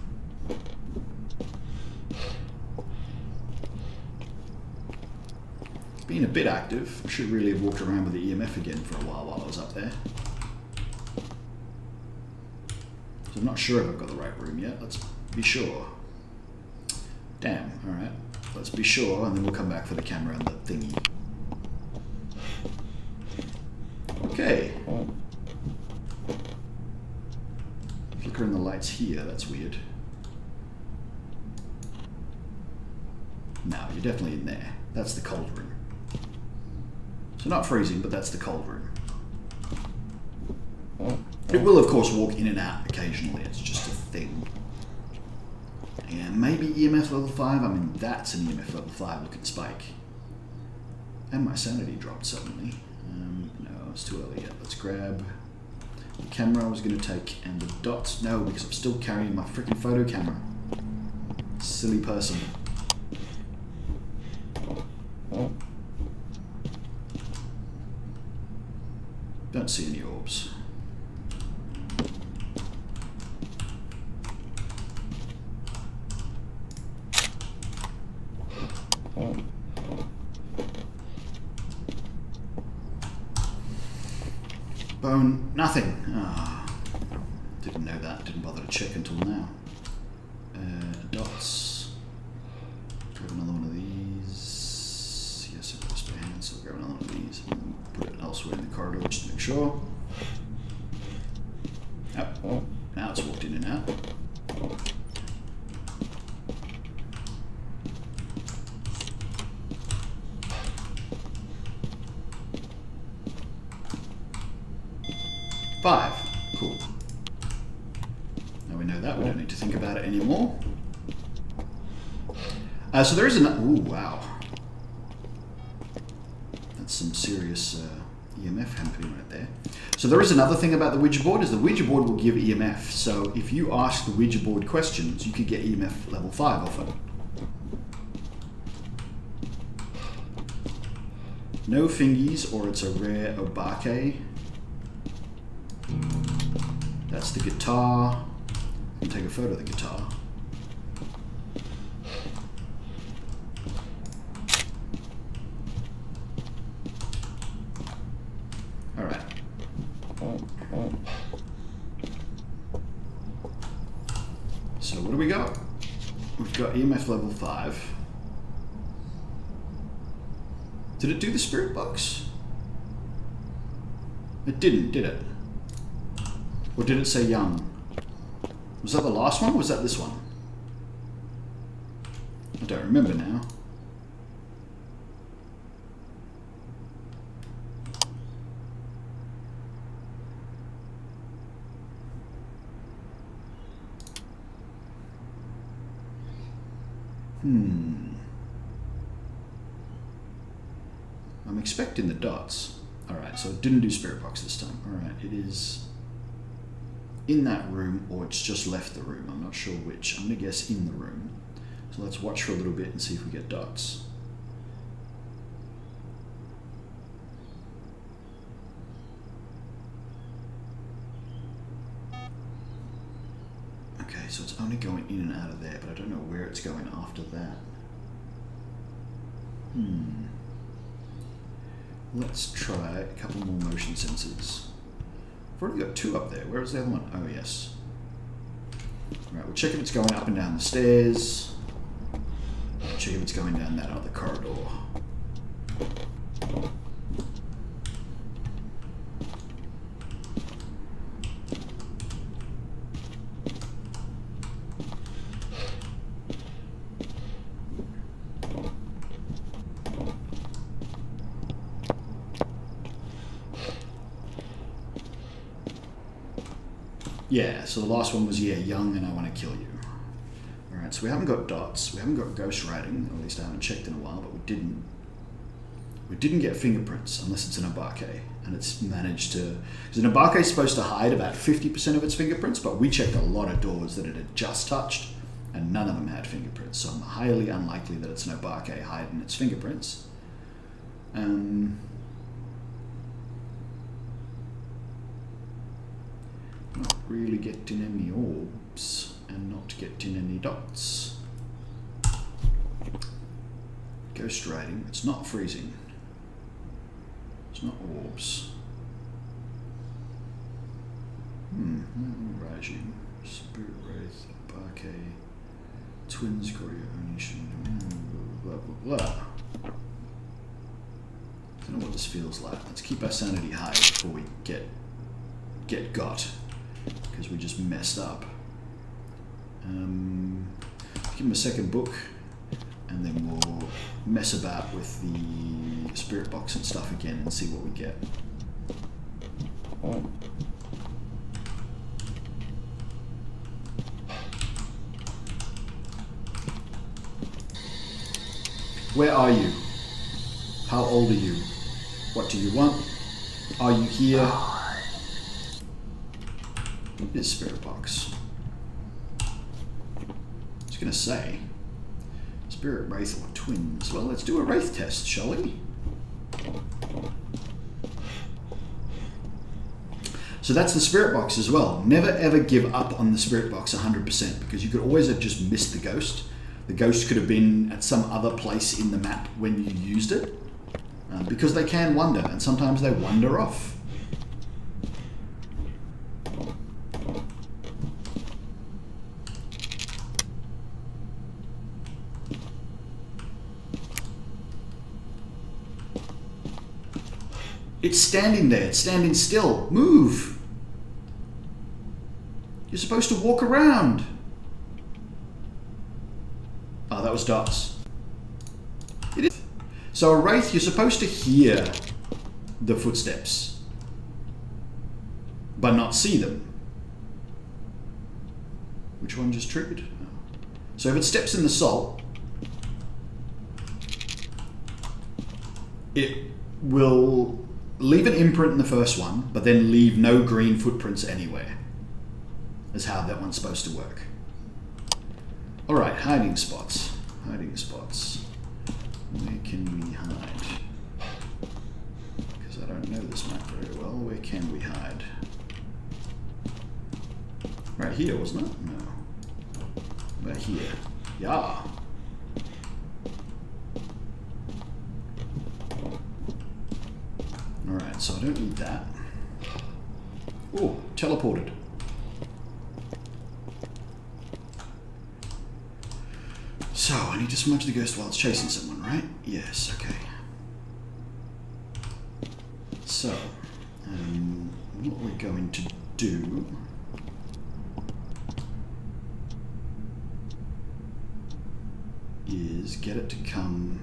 It's been a bit active. I should really have walked around with the EMF again for a while I was up there. So I'm not sure if I've got the right room yet. Let's be sure. Damn, alright. Let's be sure, and then we'll come back for the camera and the thingy. Okay. Flickering the lights here, that's weird. No, you're definitely in there. That's the cold room. So not freezing, but that's the cold room. It will, of course, walk in and out occasionally. It's just a thing. And maybe EMF level 5. I mean, that's an EMF level 5 looking spike. And my sanity dropped suddenly. No, it's too early yet. Let's grab the camera I was going to take and the dots. No, because I'm still carrying my freaking photo camera. Silly person. Don't see any orbs. Bone, nothing. Ah, didn't know that. Didn't bother to check until now. Dots. Grab another one of these. Yes, I've got a spare hand, so I'll grab another one of these and put it elsewhere in the corridor just to make sure. Oh, now it's walked in and out. Five. Cool. Now we know that. We don't need to think about it anymore. So there is an... Ooh, wow. That's some serious EMF happening right there. So there is another thing about the Ouija board, is the Ouija board will give EMF. So if you ask the Ouija board questions, you could get EMF level 5 off it. No fingies, or it's a rare obake. That's the guitar. I can take a photo of the guitar. Alright. So what do we got? We've got EMF level 5. Did it do the spirit box? It didn't, did it? Or did it say young? Was that the last one, or was that this one? I don't remember now. I'm expecting the dots. Alright, so it didn't do spirit box this time. Alright, it is in that room, or it's just left the room. I'm not sure which. I'm going to guess in the room. So let's watch for a little bit and see if we get dots. Okay, so it's only going in and out of there, but I don't know where it's going after that. Let's try a couple more motion sensors. I've already got 2 up there. Where was the other one? Oh, yes. Right, we'll check if it's going up and down the stairs. check if it's going down that other corridor. Yeah, so the last one was, yeah, young and I want to kill you. Alright, so we haven't got dots, we haven't got ghost writing, or at least I haven't checked in a while, but we didn't get fingerprints, unless it's an Abake, and it's managed to... Because an Abake is supposed to hide about 50% of its fingerprints, but we checked a lot of doors that it had just touched, and none of them had fingerprints, so I'm highly unlikely that it's an Abake hiding its fingerprints. Not really getting any orbs and not getting any dots. Ghost writing, it's not freezing. It's not orbs. Rajim, Spirit Wraith, Abake, Twins Courier, blah blah blah. I don't know what this feels like. Let's keep our sanity high before we get got. Because we just messed up. Give him a second book, and then we'll mess about with the spirit box and stuff again and see what we get. Where are you? How old are you? What do you want? Are you here? This spirit box. I was going to say, spirit wraith or twins. Well, let's do a wraith test, shall we? So that's the spirit box as well. Never ever give up on the spirit box 100%, because you could always have just missed the ghost. The ghost could have been at some other place in the map when you used it, because they can wander, and sometimes they wander off. It's standing there. It's standing still. Move. You're supposed to walk around. Oh, that was dots. It is. So a wraith, you're supposed to hear the footsteps, but not see them. Which one just triggered? Oh. So if it steps in the salt, it will leave an imprint in the first one, but then leave no green footprints anywhere. Is how that one's supposed to work. Alright, hiding spots. Hiding spots. Where can we hide? Because I don't know this map very well. Where can we hide? Right here, wasn't it? No. Right here. Yeah. Alright, so I don't need that. Oh, teleported. So, I need to smudge the ghost while it's chasing someone, right? Yes, okay. So, what we're going to do is get it to come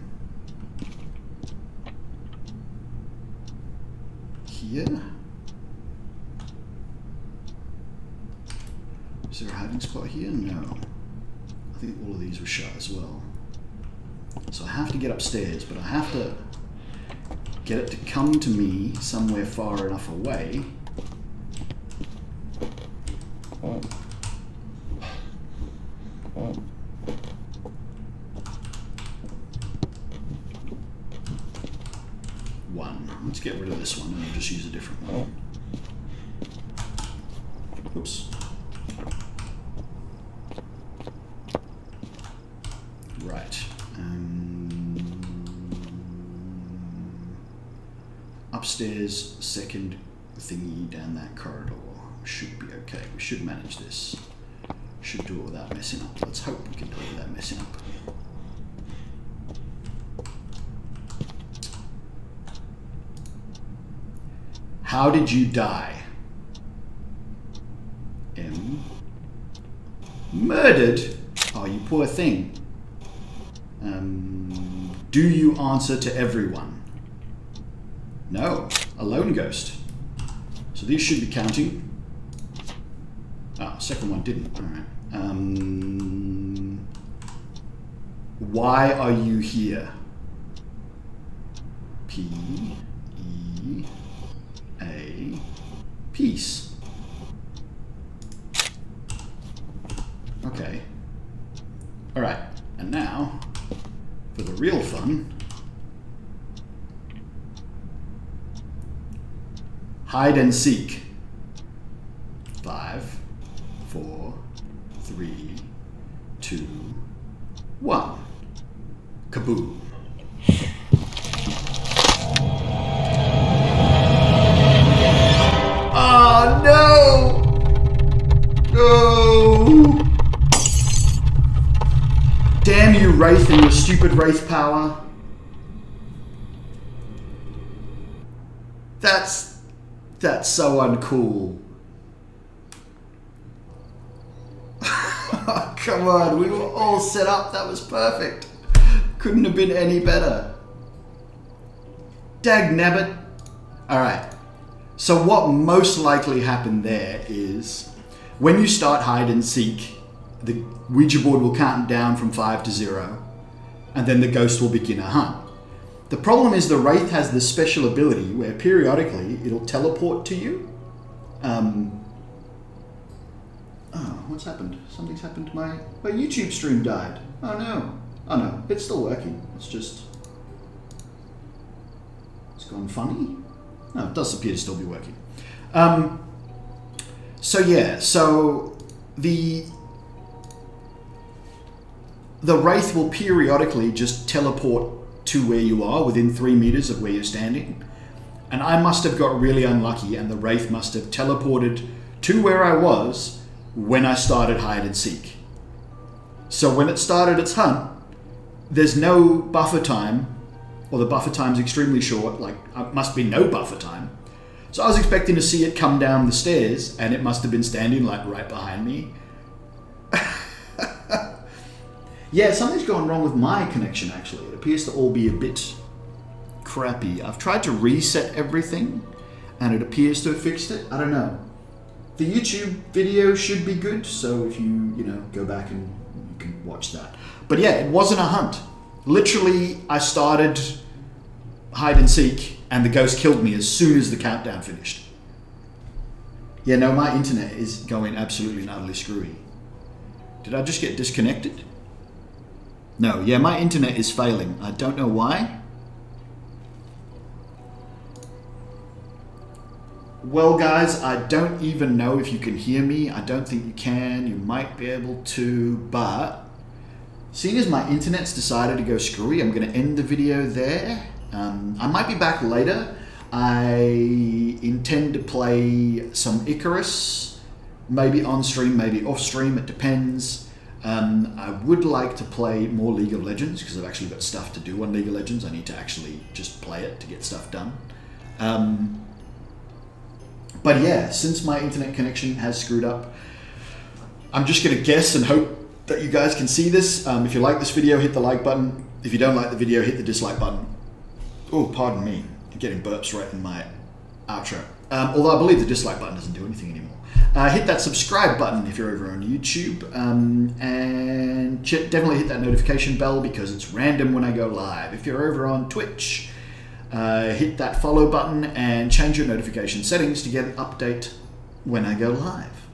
here. Is there a hiding spot here? No. I think all of these were shut as well. So I have to get upstairs, but I have to get it to come to me somewhere far enough away. One. Let's get rid of this one and we'll just use a different one. Oops. Right. Upstairs, second thingy down that corridor. Should be okay. We should manage this. Should do it without messing up. Let's hope we can do it without messing up. How did you die? M. Murdered? Oh, you poor thing. Do you answer to everyone? No, a lone ghost. So these should be counting. Oh, second one didn't. All right. Why are you here? P-E-A. Peace. Okay. All right. And now, for the real fun, hide and seek. 5, 4, 3, 2, 1. Kaboom. Oh no! No! Damn you, Wraith, and your stupid Wraith power. That's so uncool. Come on, we were all set up. That was perfect. Couldn't have been any better. Dag nabbit. Alright. So what most likely happened there is when you start hide and seek, the Ouija board will count down from 5 to 0, and then the ghost will begin a hunt. The problem is the Wraith has this special ability where periodically it'll teleport to you. Oh, what's happened? Something's happened to my YouTube stream died. Oh no. Oh no, it's still working. It's gone funny. No, it does appear to still be working. So yeah, so the Wraith will periodically just teleport to where you are within 3 meters of where you're standing. And I must have got really unlucky and the Wraith must have teleported to where I was when I started hide and seek. So when it started its hunt, there's no buffer time, or the buffer time's extremely short, like must be no buffer time. So I was expecting to see it come down the stairs and it must have been standing like right behind me. Yeah, something's gone wrong with my connection actually. It appears to all be a bit crappy. I've tried to reset everything and it appears to have fixed it. I don't know. The YouTube video should be good, so if you go back and you can watch that. But yeah, it wasn't a hunt. Literally, I started hide and seek and the ghost killed me as soon as the countdown finished. Yeah, no, my internet is going absolutely and utterly screwy. Did I just get disconnected? No, yeah, my internet is failing. I don't know why. Well, guys, I don't even know if you can hear me. I don't think you can. You might be able to, but seeing as my internet's decided to go screwy, I'm going to end the video there. I might be back later. I intend to play some Icarus, maybe on stream, maybe off stream. It depends. I would like to play more League of Legends because I've actually got stuff to do on League of Legends. I need to actually just play it to get stuff done. But yeah, since my internet connection has screwed up, I'm just going to guess and hope that you guys can see this. If you like this video, hit the like button. If you don't like the video, hit the dislike button. Oh, pardon me. I'm getting burps right in my outro. Although I believe the dislike button doesn't do anything anymore. Hit that subscribe button if you're over on YouTube. And definitely hit that notification bell because it's random when I go live. If you're over on Twitch, hit that follow button and change your notification settings to get an update when I go live.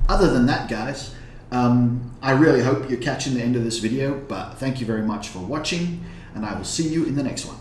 Other than that, guys, I really hope you're catching the end of this video, but thank you very much for watching, and I will see you in the next one.